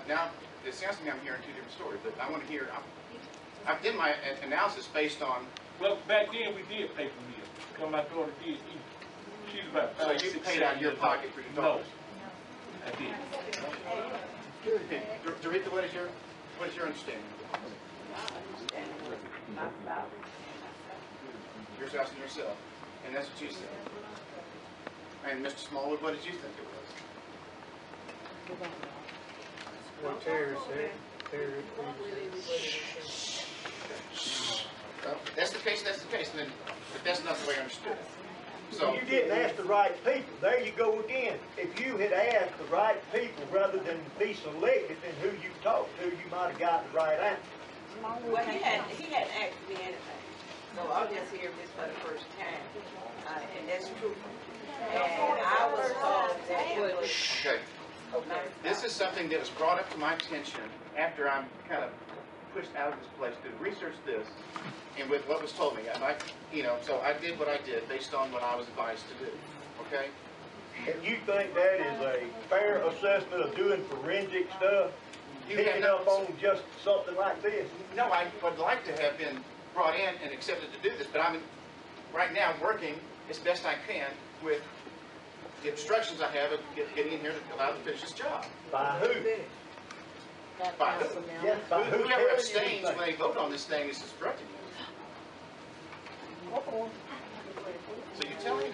Now, it sounds to me I'm hearing two different stories, but I want to hear, I did my analysis based on. Well, back then we did pay for meals, because my daughter did eat. She was about 5, 6, 7 paid out of your years pocket old. for your daughter? No, I did. Doretha, what is your understanding? Your spouse and yourself. And that's what you said. And Mr. Smallwood, what did you think it was? what Terry said. Well, that's the case, but that's not the way I understood it. So You didn't ask the right people. There you go again. If you had asked the right people rather than be selective in who you talked to, you might have got the right answer. Well, he hadn't asked me anything, so I'm just hearing this for the first time, and that's true. And I was told that it was. Okay. This is something that was brought up to my attention after I'm kind of pushed out of this place to research this, and with what was told me. So I did what I did based on what I was advised to do. Okay. And you think that is a fair assessment of doing forensic stuff? Picking up on just something like this? No, I would like to have been brought in and accepted to do this, but I'm right now working as best I can with the instructions I have of getting in here to allow to finish this job. By who? By who? Yes, by who? Whoever abstains when they vote on this thing is obstructing you. So you tell me.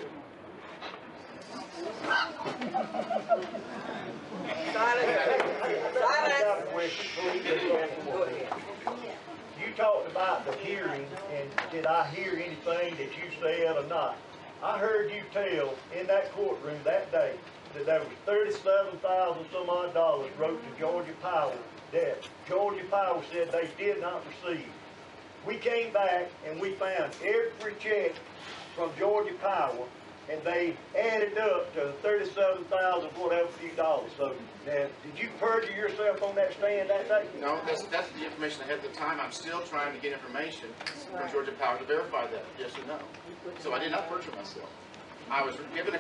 You talked about the hearing, and did I hear anything that you said or not? I heard you tell in that courtroom that day that there was $37,000 some odd wrote to Georgia Power that Georgia Power said they did not receive. We came back and we found every check from Georgia Power, and they added up to $37,000 whatever few dollars. So now, did you perjure yourself on that stand that day? No, that's the information I had at the time. I'm still trying to get information from Georgia Power to verify that, yes or no. So I did not perjure myself. I was given a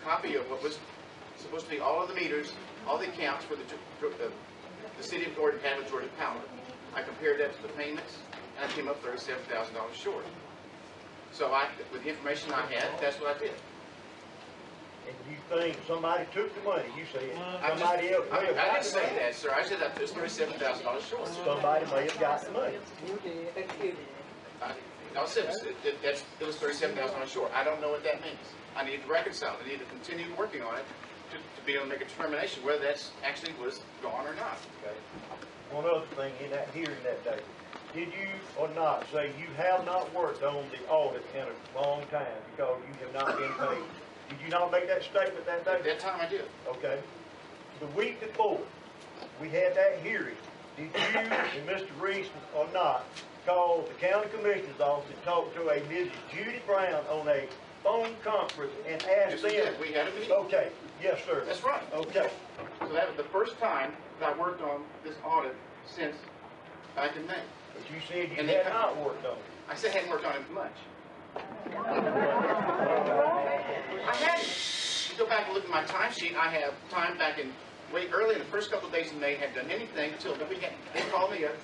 copy of what was supposed to be all of the meters, all the accounts for the city of Warrenton had with Georgia Power. I compared that to the payments, and I came up $37,000 short. So with the information I had, that's what I did. And you think somebody took the money? You said somebody else may have I got didn't the say money. that, sir. I said that it was $37,000 short. Somebody may have got the money. I said it was $37,000 short. I don't know what that means. I need to reconcile. I need to continue working on it to be able to make a determination whether that's actually was gone or not. Okay. One other thing in that hearing that day, did you or not say you have not worked on the audit in a long time because you have not been paid? Did you not make that statement that day? At that time I did. Okay. The week before we had that hearing, did you and Mr. Reese or not called the county commissioner's office and talked to a Mrs. Judy Brown on a phone conference and asked Yes, we them. did. We had a meeting. Okay, yes, sir. That's right. Okay. So that was the first time that I worked on this audit since back in May. But you said you And had they- not worked on it. I said I hadn't worked on it much. I hadn't. You go back and look at my timesheet. I have time back in way early in the first couple of days in May. Hadn't done anything until the weekend. They called me up.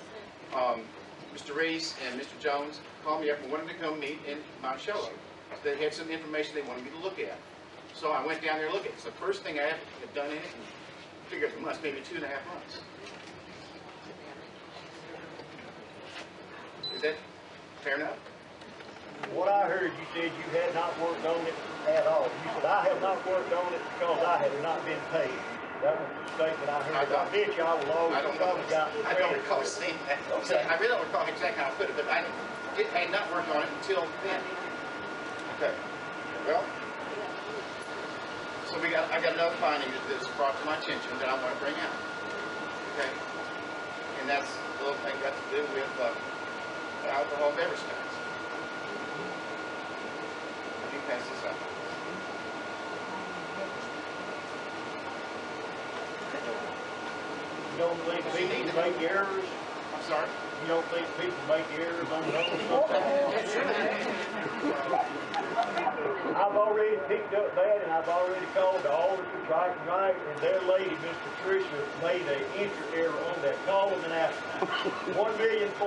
Mr. Reese and Mr. Jones called me up and wanted to come meet in Monticello. They had some information they wanted me to look at. So I went down there to look at it. It's the first thing I had done in it. And figured it must maybe 2.5 months. Is that fair enough? What I heard, you said you had not worked on it at all. You said, I have not worked on it because I have not been paid. That was the statement I heard. I bet you I will always probably got the I don't recall saying that. Okay. I really don't recall exactly how I put it, but I had not worked on it until then. Okay. Well, so I got another finding that's brought to my attention that I want to bring out. Okay. And that's a little thing got to do with the alcohol beverage tax. Let me pass this out. You don't think people make errors? I'm sorry? You don't think people make errors on those? I've already picked up that, and I've already called the auditors right and right, and their lady, Miss Patricia, made an entry error on that. Call them and ask them. $1,430,000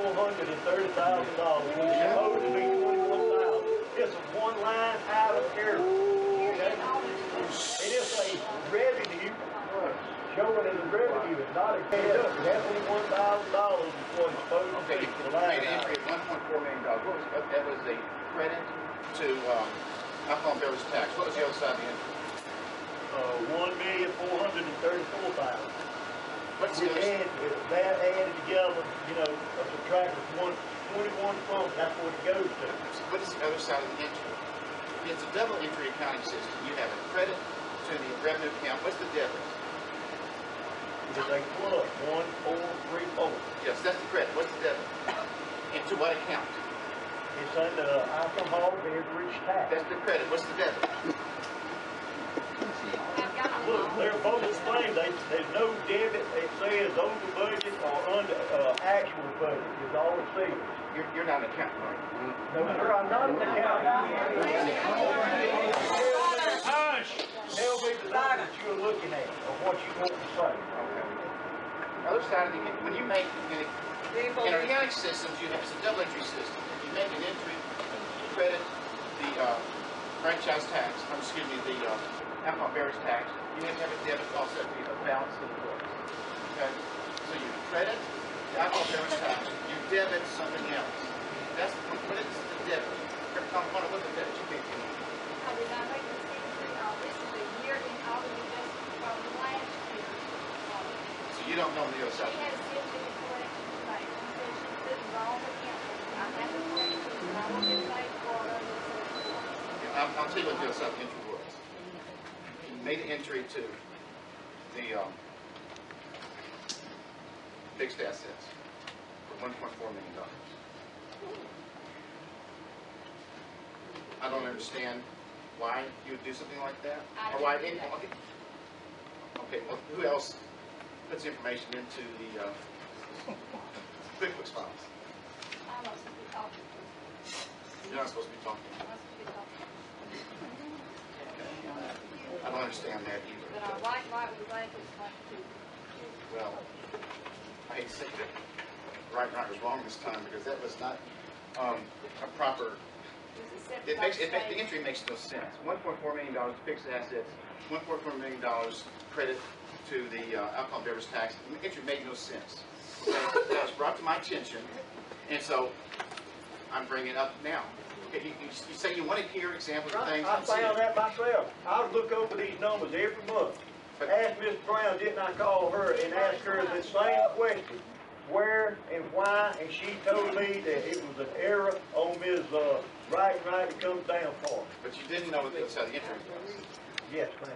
was supposed to be $21,000. It's a one-line item error. Okay? And it's a revenue. Showing as a revenue, it's not a cash up. That $21,000 is what it's supposed to Okay, be. you made an entry of $1.4 million. That was a credit to alcohol and beverage tax. What was the other side of the entry? $1,434,000. What's the other side? And that added together, you know, a subtract of 21 from, that's what it goes to. What is the other side of the entry? It's a double entry accounting system. You have a credit to the revenue account. What's the debit? It's a plus, 1434. Yes, that's the credit. What's the debit? And to what account? It's under alcohol beverage tax. That's the credit. What's the debit? Look, they're both the same. There's no debit. It says over budget or under actual budget. Is all it says. You're not an accountant, right? No, sir, I'm not an accountant. Hush! Tell me the number that you're looking at or what you want to say. Okay. The other side of the when you make in accounting systems, you have it's a double entry system. If you make an entry, credit the franchise tax, the alcohol beverage tax, you have to have a debit offset the balance of the books. Okay? So you credit the alcohol beverage tax, you debit something else. That's what is the debit. What the debit you think? I did not make this entry. This is the year-end audit adjustment from last year. So you don't know the other side. She has sent me the correction today. She said she put the wrong account. I have the correction, and I will get paid for it under the I'll tell you what the other side of the entry was. You made an entry to the fixed assets for $1.4 million. I don't understand why you would do something like that. Or why didn't. Okay, well, who else puts information into the QuickBooks files? I'm not supposed to be talking. You're not supposed to be talking. I'm not supposed to be talking. I don't understand that either. But I like was glad to explain to you. Well, I hate to say that right was wrong this time because that was not a proper. The entry makes no sense. $1.4 million to fixed assets, $1.4 million credit to the alcohol beverage tax. The entry made no sense. That was brought to my attention, and so I'm bringing it up now. Okay, you say you want to hear examples of things. I found that myself. I would look over these numbers every month. Ask Miss Brown, didn't I call her and ask her the same question? Where and why? And she told me that it was an error on Ms. Right it comes down for. But you didn't know what the other side of the entry was. Yes, ma'am.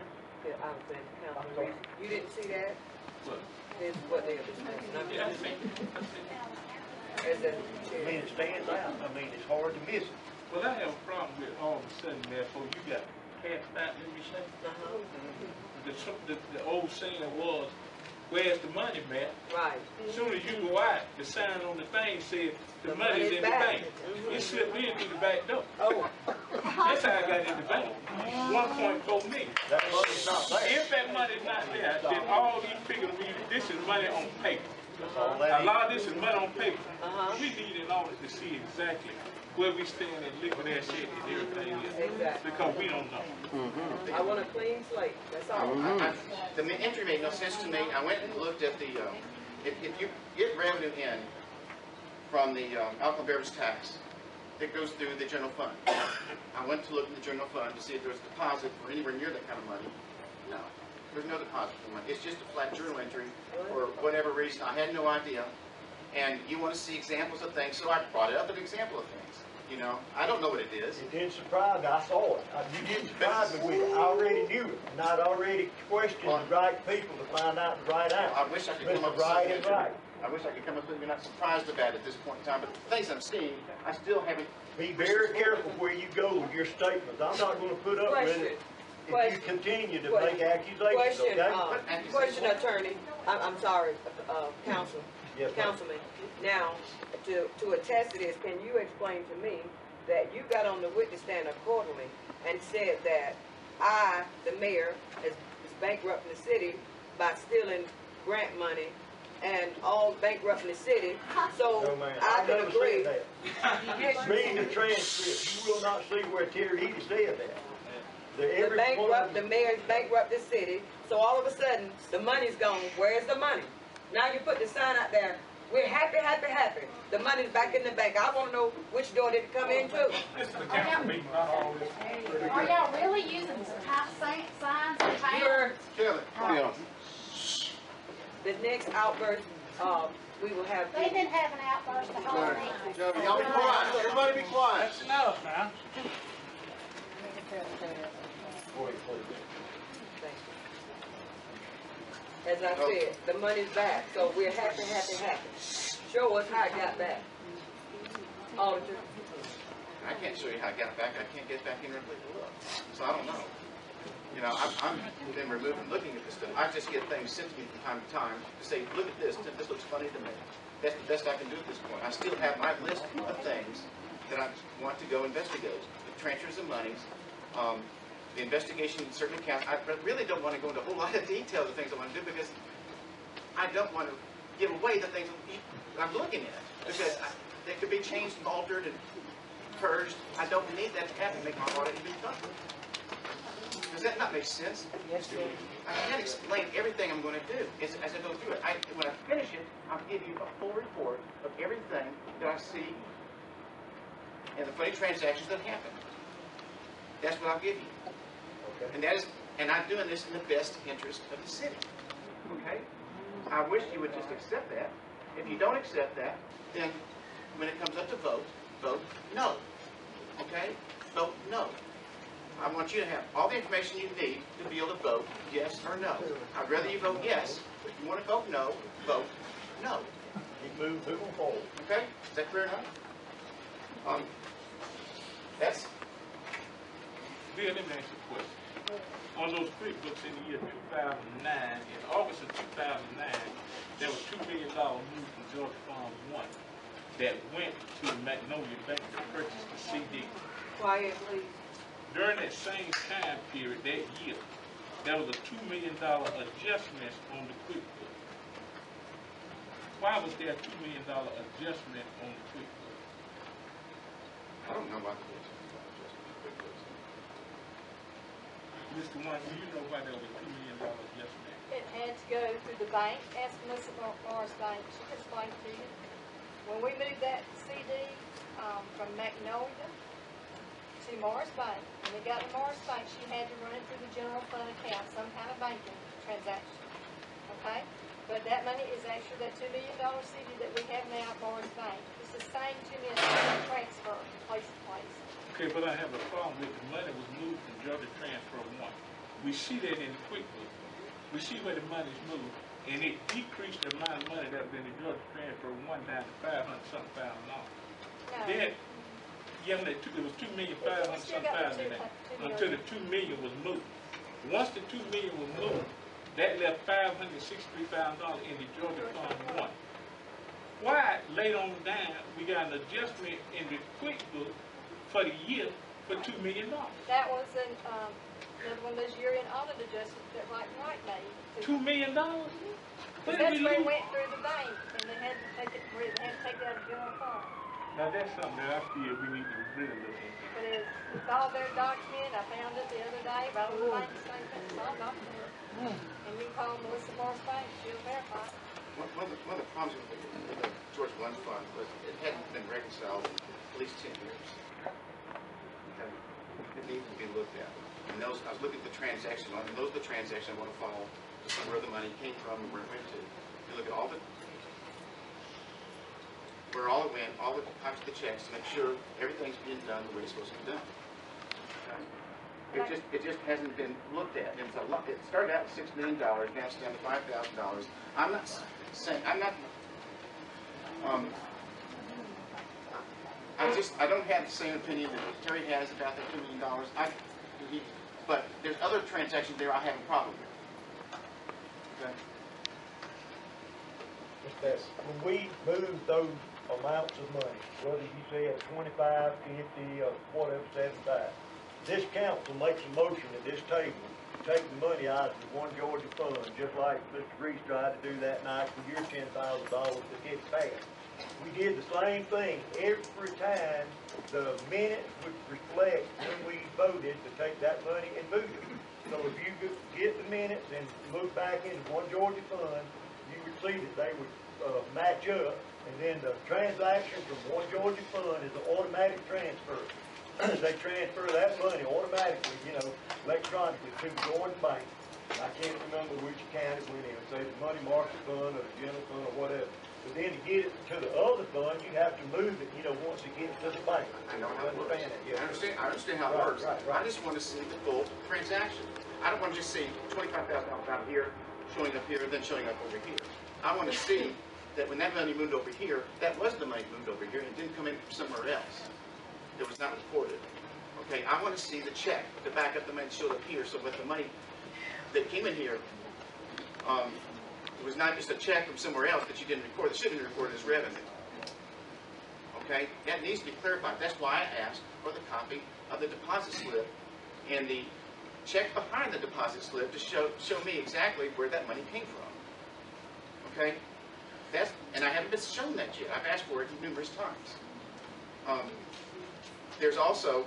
You didn't see that? That's what they were saying. As a, I mean, it stands out. I mean, it's hard to miss it. Well, I have a problem with all of a sudden, therefore, you got half that, let me say. The old saying was, where's the money, man? right. As soon as you go out, the sign on the thing says the money's in the bank. It slipped in through the back door. Oh, That's how I got in the bank. 1.4 million. That money's not there. If that money's not there, then all these figures read, this is money on paper. That's all A that lot of this is money on paper. Uh-huh. We need an audit to see exactly where we stand and liquid asset and everything else. Exactly. Because we don't know. I want a clean slate, that's all. The entry made no sense to me. I went and looked at the, if you get revenue in from the alcohol beverage tax, it goes through the general fund. I went to look in the general fund to see if there was a deposit for anywhere near that kind of money. No, there's no deposit for money. It's just a flat journal entry for whatever reason. I had no idea. And you want to see examples of things, so I brought up an example of things. You know, I don't know what it is. It didn't surprise me. I saw it. You didn't surprise me with it. I already knew it. And I'd already questioned the right people to find out the right answer. I wish I could come up with right something. and right. I wish I could come up with something you're not surprised about at this point in time. But the things I'm seeing, I still haven't. Be very careful where you go with your statements. I'm not going to put up with it if you continue to make accusations, okay? Question, attorney. I'm sorry, counsel. Yes, ma'am. Councilman. Now, to attest to this, can you explain to me that you got on the witness stand accordingly and said that I, the mayor, is bankrupting the city by stealing grant money and all bankrupting the city, so No, ma'am. I can never agree. said that. Read the transcript. You will not see where Terry Eady said that. The mayor's bankrupt the city, so all of a sudden, the money's gone. Where's the money? Now you put the sign out there, we're happy, happy, happy. The money's back in the bank. I want to know which door did it come in to. This is the council meeting, not all this. Are y'all really using type signs in town? You're, Kelly, yeah. the next outburst, we will have. They didn't have an outburst the whole night. Y'all be quiet. Everybody be quiet. That's enough now. As I said, the money's back, so we're happy, happy, happy. Show us how it got back. Auditor. I can't show you how I got back. I can't get back in and look. So I don't know. You know, I'm been removed from looking at this stuff. I just get things sent to me from time to time to say, look at this. This looks funny to me. That's the best I can do at this point. I still have my list of things that I want to go investigate. The transfers of monies, the investigation in certain accounts. I really don't want to go into a whole lot of detail of the things I want to do because I don't want to give away the things I'm looking at. Because they could be changed, altered, and purged. I don't need that to happen to make my audit even done. Does that not make sense? Yes, sir. I can't explain everything I'm going to do as I go through it. When I finish it, I'll give you a full report of everything that I see and the funny transactions that happen. That's what I'll give you. Okay. And I'm doing this in the best interest of the city. Okay? I wish you would just accept that. If you don't accept that, then when it comes up to vote no. Okay? Vote no. I want you to have all the information you need to be able to vote yes or no. I'd rather you vote yes. If you want to vote no, vote no. Keep moving forward. Okay? Is that clear enough? That's... Bill, let me ask you a question. On those QuickBooks in the year 2009, in August of 2009, there was $2 million moved from Georgia Farm 1 that went to Magnolia Bank to purchase the CD. Quiet, please. During that same time period, that year, there was a $2 million adjustment on the QuickBooks. Why was there a $2 million adjustment on the QuickBooks? I don't know about the Mr. One, do you know why there was a $2 million adjustment? It had to go through the bank. Ask Melissa Morris Bank. She can explain to you. When we moved that CD from Magnolia to Morris Bank, when we got to Morris Bank, she had to run it through the general fund account, some kind of banking transaction. Okay? But that money is actually that $2 million CD that we have now at Morris Bank. It's the same $2 million transfer from place to place. Okay, but I have a problem with the money was moved from Georgia Transfer 1. We see that in the QuickBooks. We see where the money's moved, and it decreased the amount of money that was in the drug transfer from one down to $500-something thousand. No. Then, yeah, when it was $2,500,000 in there, until the $2 million was moved. Once the $2 million was moved, that left $563,000 in the Georgia Fund 1. Why later on down we got an adjustment in the QuickBook for the year for $2 million? That was another one of those year-end audit adjustments that Right made. $2 million? But that's where it went through the bank, and they had to take it, they had to take it out of the general fund. Now that's something that I feel we need to really look into. But it's all there documented. I found it the other day, about the bank statement, it's all documented. And you call Melissa Morris Bank, she'll verify. One of the problems with the Georgia One Fund was it hadn't been reconciled in at least 10 years. Okay. It needs to be looked at. And those, I was looking at the transactions, and those are the transactions I want to follow to see where the money came from and where it went to. You look at all the, where all it went, all the types of the checks to make sure everything's being done the way it's supposed to be done. Okay. It just hasn't been looked at. And it's a lot. It started out with $6 million, now it's down to $5,000. I'm not saying, I don't have the same opinion that Terry has about that $2 million. But there's other transactions there I have a problem with. Okay. That when we move those amounts of money, whether you say it's 25, 50, or whatever, 75, this council makes a motion at this table to take the money out of the One Georgia Fund, just like Mr. Reese tried to do that night for your $10,000 that gets passed. We did the same thing every time. The minutes would reflect when we voted to take that money and move it. So if you get the minutes and look back into One Georgia Fund, you would see that they would match up, and then the transaction from One Georgia Fund is an automatic transfer. They transfer that money automatically, electronically to the Jordan Bank. I can't remember which account it went in, say the money market fund or the general fund or whatever. But then to get it to the other fund, you have to move it, once it gets to the bank. I know how it works. Yeah. I understand how it works. Right. I just want to see the full transaction. I don't want to just see $25,000 out here, showing up here, then showing up over here. I want to see that when that money moved over here, that was the money moved over here and it didn't come in from somewhere else. It was not reported. Okay, I want to see the check to back up the money showed up here, so with the money that came in here, it was not just a check from somewhere else that you didn't record, that shouldn't be recorded as revenue. Okay, that needs to be clarified. That's why I asked for the copy of the deposit slip and the check behind the deposit slip to show me exactly where that money came from. Okay, and I haven't been shown that yet. I've asked for it numerous times. There's also,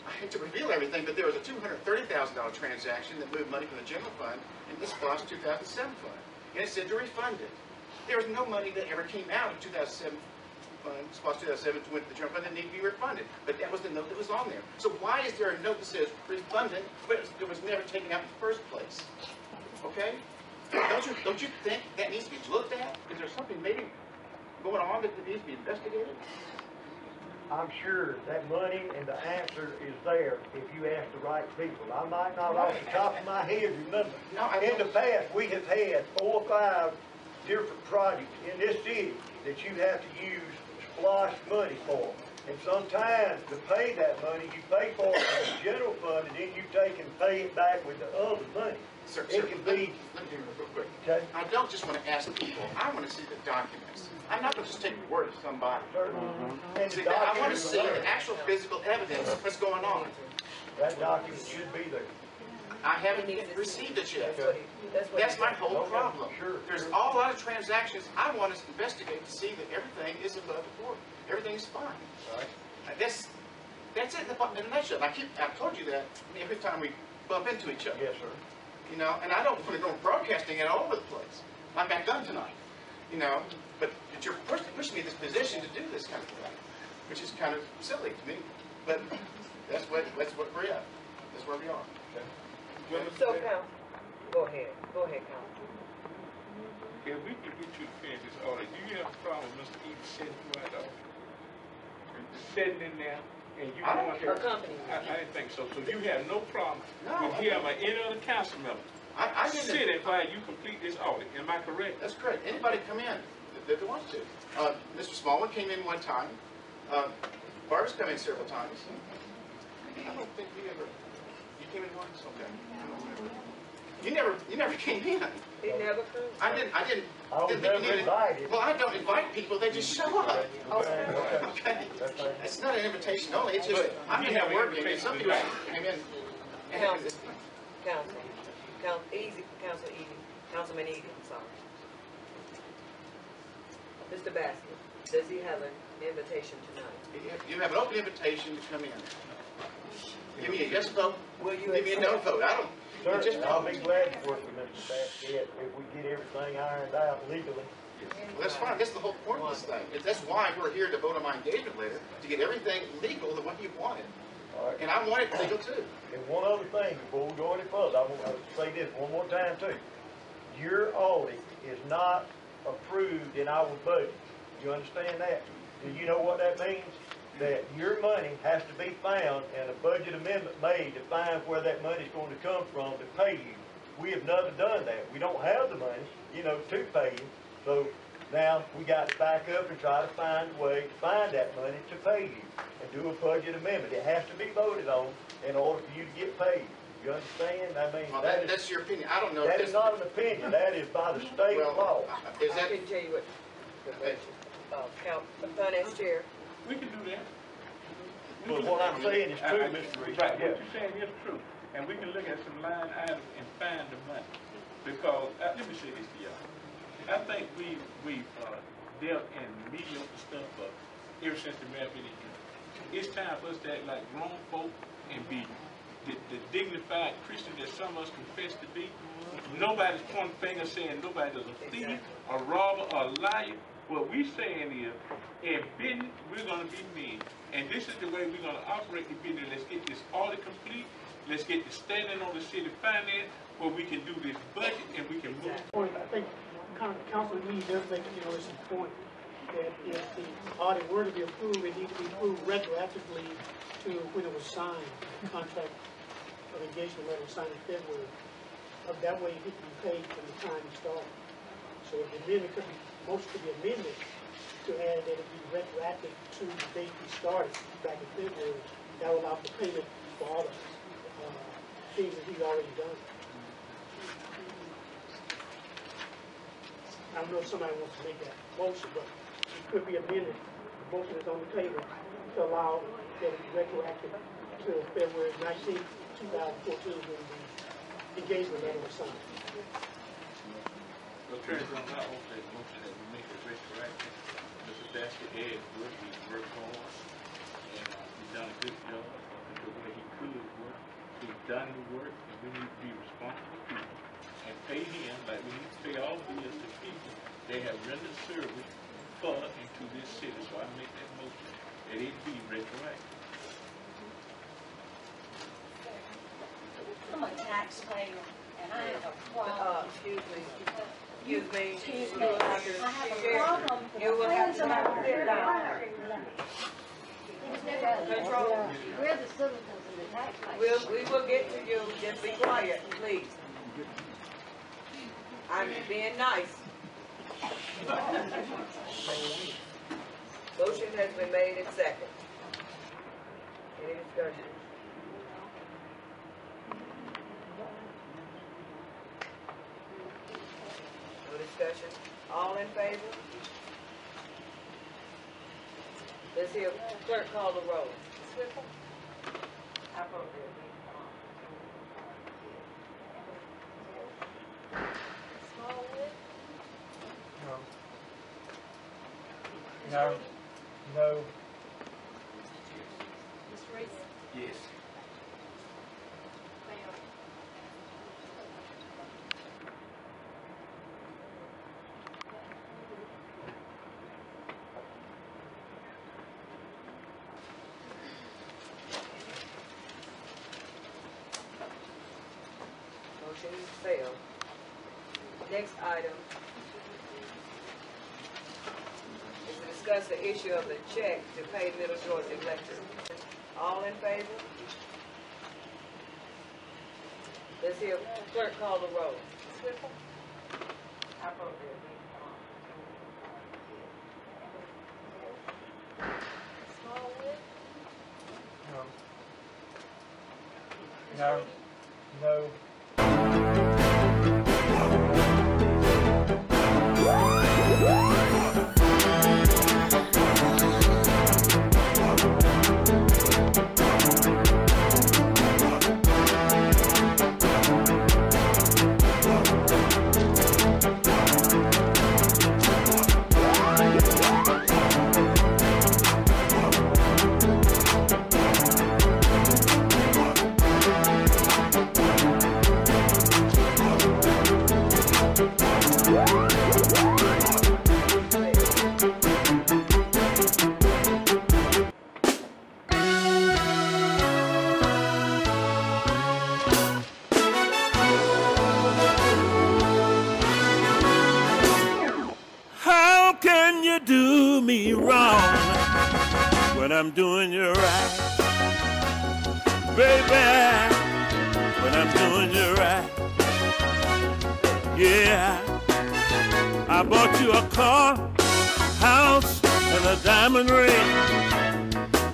I hate to reveal everything, but there was a $230,000 transaction that moved money from the general fund into the SPLOST 2007 fund, and it said to refund it. There was no money that ever came out of 2007 fund, SPLOST 2007, went to the general fund that needed to be refunded. But that was the note that was on there. So why is there a note that says refunded, but it was never taken out in the first place? Okay? Don't you think that needs to be looked at? Is there something maybe going on that needs to be investigated? I'm sure that money and the answer is there if you ask the right people. I might not off the top of my head remember. In the past, we have had 4 or 5 different projects in this city that you have to use SPLOST money for. And sometimes to pay that money, you pay for it from the general fund, and then you take and pay it back with the other money. Sir, it can be. Let me do it real quick. Okay. I don't just want to ask people. I want to see the documents. I'm not going to just take the word of somebody. And see, I want to see the actual physical evidence of what's going on. That document should be there. I haven't received it yet. That's my whole problem. Sure. There's a lot of transactions I want to investigate to see that everything is above board. Everything's fine. Right. That's it in a nutshell. I've told you that every time we bump into each other. Yes, sir. And I don't want to go broadcasting it all over the place, like I've done tonight. But you're pushing me in this position to do this kind of thing, which is kind of silly to me. But that's what we're at. That's where we are. Okay. So, Council, go ahead, Council. If we can get you to finish this audit, do you have a problem with Mr. Eden sitting right off? Sitting in there, and you want to... Accompanying. I didn't think so. So you have no problem with him or any other council member I didn't. sit it while you complete this audit. Am I correct? That's correct. Anybody come in that wants to. Mr. Smallwood came in one time. Barb's come in several times. I don't think you ever. You came in once. Okay. I don't remember. You never came in. He never could. I didn't. I was think you never needed- invited. Well, I don't invite people. They just show up. Okay. Okay. That's fine. It's not an invitation only. It's just I'm you in have there an working. And some invitation people came in. Councilman Eady, I'm sorry. Mr. Baskin, does he have an invitation tonight? You have an open invitation to come in. Give me a yes vote. Will you Give me a no vote. I don't. Sir, Just I'll be glad to work with Mr. Basket if we get everything ironed out legally. Well, that's fine. That's the whole point of this thing. That's why we're here to vote on my engagement letter, to get everything legal the way you want it. All right. And I want it legal too. And one other thing before we go any further, I want to say this one more time too. Your audit is not approved in our budget. You understand that? Do you know what that means? That your money has to be found and a budget amendment made to find where that money's going to come from to pay you. We have never done that. We don't have the money, to pay you. So now we got to back up and try to find a way to find that money to pay you and do a budget amendment. It has to be voted on in order for you to get paid. You understand? I mean, Well, that's your opinion. I don't know. that is not an opinion. That is by the state law. Is I that? can tell you what the finance chair. We can do that. But what I'm saying is true, Mr. Reed. Right, Yeah. what you're saying is true. And we can look at some line items and find the money. Because, let me say this to y'all. I think we've dealt in mediocre stuff ever since the mayor been in here. It's time for us to act like grown folk and be the dignified Christian that some of us confess to be. Nobody's pointing fingers saying nobody's a thief, a robber, or a liar. What we're saying is, in business, we're going to be men. And this is the way we're going to operate the business. Let's get this audit complete. Let's get the standing on the city finance where we can do this budget and we can move. I think Councilman Lee does make this point that if the audit were to be approved, it needs to be approved retroactively to when it was signed, the contract of engagement letter was signed in February. That way it can be paid from the time you start. So the amendment motion could be amended to add that it be retroactive to the date we started back in February. That will allow for payment for all the things that he's already done. I don't know if somebody wants to make that motion, but it could be amended. The motion is on the table to allow that it be retroactive to February 19, 2014 when the engagement letter was signed. Attorney General, I hope that motion that we make it retroactive. Mr. Basket Ed worked, he worked hard, and he's done a good job the way he could work. He's done the work, and we need to be responsible people and pay him like we need to pay all bills to people they have rendered service for and to this city. So I make that motion that it be retroactive. I'm a taxpayer, and I have a problem. Excuse me. I have a problem. You will have to sit down. We're the citizens and the taxpayers. We will get to you. Just be quiet, please. I'm being nice. Motion has been made and second. Any discussion? No discussion? All in favor? Let's hear clerk call the roll. Smallwood, No. No. Mr. Reese, Yes. Mayor. Motion failed. Next item is to discuss the issue of the check to pay Middle Georgia electric. All in favor? Let's hear clerk call the roll. Smallwood, No. No. How can you do me wrong when I'm doing you right? Baby, when I'm doing you right. Yeah, I bought you a car, house, and a diamond ring.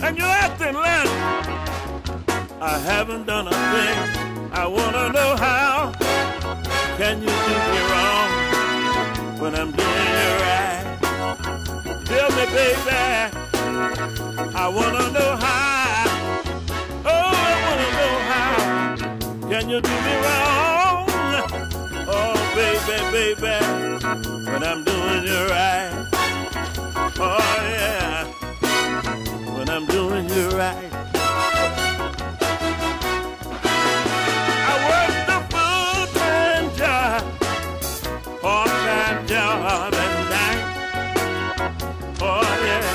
And you're acting like I haven't done a thing. I wanna know how can you do me wrong when I'm doing you right? Tell me, baby, I wanna know how. Oh, I wanna know how can you do me wrong? Oh, baby, when I'm doing you right. Oh, yeah, when I'm doing you right. I work the full-time job, part-time job at night. Oh, yeah.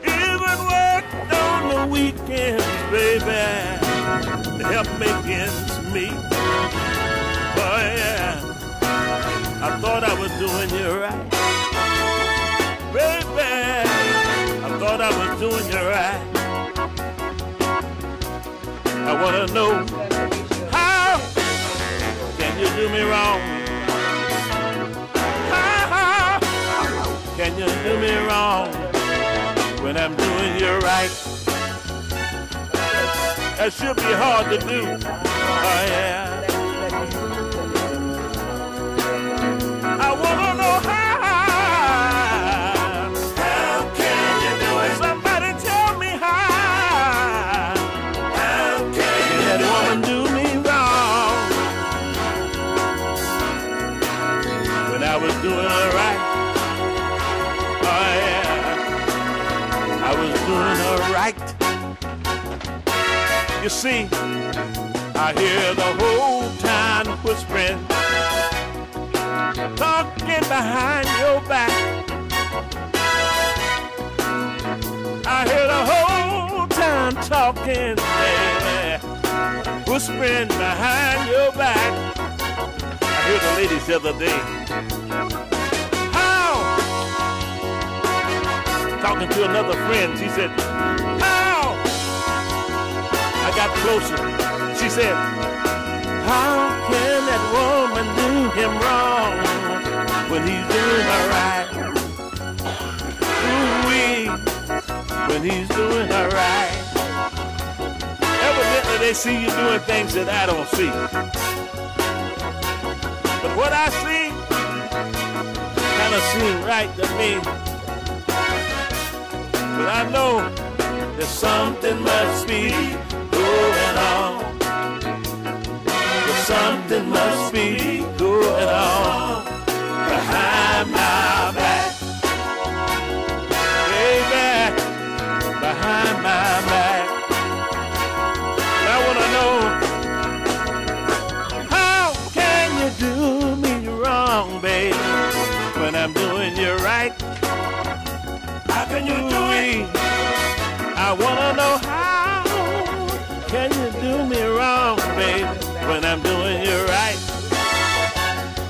Even worked on the weekends, baby, to help make ends meet. Oh, yeah. I thought I was doing you right. Baby, I thought I was doing you right. I want to know, how can you do me wrong? How can you do me wrong when I'm doing you right? That should be hard to do. Oh, yeah. I want to know how. How can you do it? Somebody tell me how. How can that woman do me wrong when I was doing her right? Oh, yeah. I was doing her right. You see, I hear the whole town whispering, talking behind your back. I hear the whole town talking, baby, whispering behind your back. I heard the ladies the other day, how? Talking to another friend, she said, how? I got closer. She said, how can that woman do him wrong when he's doing her right? Ooh-wee, when he's doing her right. Evidently they see you doing things that I don't see. But what I see kind of seems right to me. But I know there's something must be going on. Something must be going on behind my back. Baby, behind my back. I want to know, how can you do me wrong, baby, when I'm doing you right? How can you do it? I want to know, how can you do me wrong, baby, when I'm doing you right?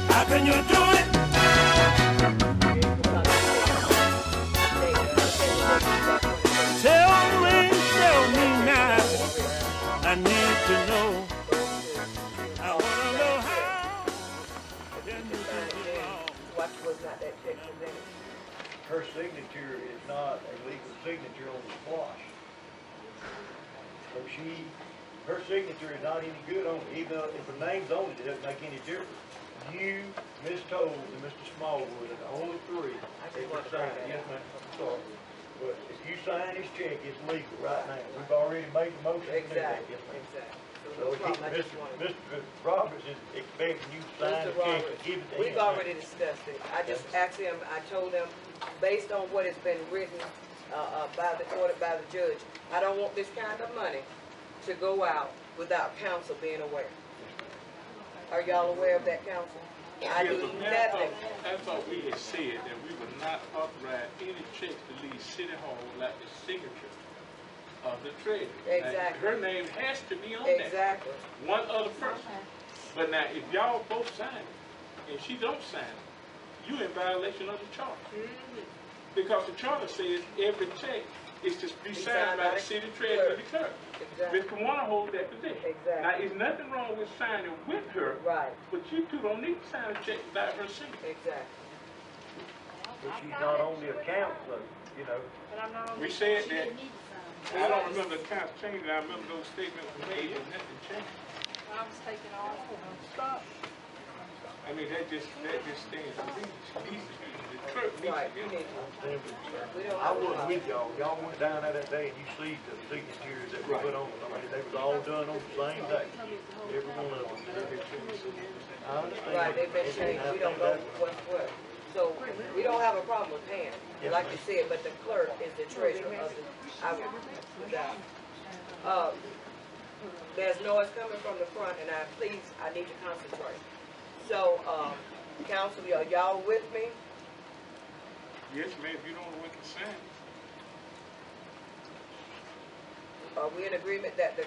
How can signature on the squash. So her signature is not any good on it, even though if her name's on it, it doesn't make any difference. You, Miss Toles, and Mr. Smallwood are the only three that can sign it. Yes, ma'am, sorry. But if you sign this check, it's legal right now. We've already made the motion to do that. Yes, ma'am. Exactly. So Mr. Roberts is expecting you to sign the check and give it to him. We've already discussed it. I just asked him, I told him, based on what has been written ordered by the judge, I don't want this kind of money to go out without council being aware. Are y'all aware of that, council? I do nothing. I thought we had said that we would not authorize any checks to leave City Hall without the signature of the treasurer. Exactly. Now, her name has to be on that. Exactly. One other person. But now, if y'all both sign it, and she don't sign it, you in violation of the charter. Because the charter says every check is to be signed by the city treasurer or the clerk. Exactly. Ms. Kawana holds that position. Exactly. Now, there's nothing wrong with signing with her, Right. but you two don't need to sign a check without her signature. Exactly. But she's not on the account, though, you know. But I'm not on We the- said she that. didn't need to sign. I don't remember the accounts changing. I remember those statements were made and nothing changed. I was taking off. Stop. I mean, that just stands to reason. She needs to be, the clerk needs Right. to You be. need to. We don't I have a wasn't problem. with y'all. Y'all went down there that day and you see the signatures that we put on them. I mean, they was all done on the same day. Every one of them. I understand. Right, they've been changed, we don't know what's what. So, we don't have a problem with Pam, like you said, but the clerk is the treasurer of the, there's noise coming from the front, and I need to concentrate. So, council, are y'all with me? Yes, ma'am, if you don't know what to sign. Are we in agreement that the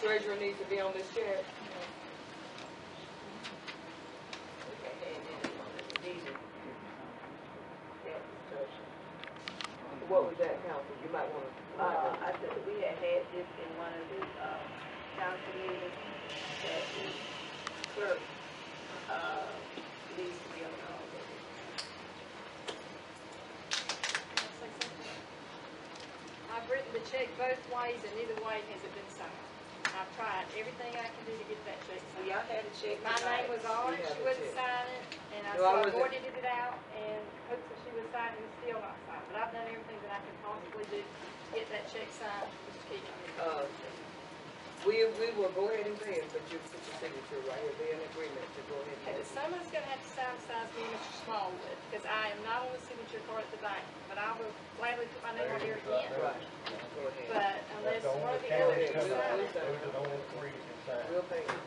treasurer needs to be on this check? What was that, council? You might want to. I said we had this in one of the council meetings, that the clerk needs to be on all of it. I've written the check both ways, and neither way has it been signed. I've tried everything I can do to get that check So signed. y'all had a check. My name was on it, she wouldn't sign it, and I No, I wasn't. avoided it out, and hoped that she would sign it, and still not sign it. But I've done everything that I can possibly do to get that check signed, Mr. Keaton. We will go ahead and pay him, but you put your signature right here, be in agreement to go ahead and pay Okay, him. someone's gonna have to sign besides me and Mr. Smallwood, because I am not on the signature card at the bank, but I will gladly put my name on here again. Right, go ahead. But unless That's one of the the only others can county sign that it. Those are the only three that can sign. We'll pay him.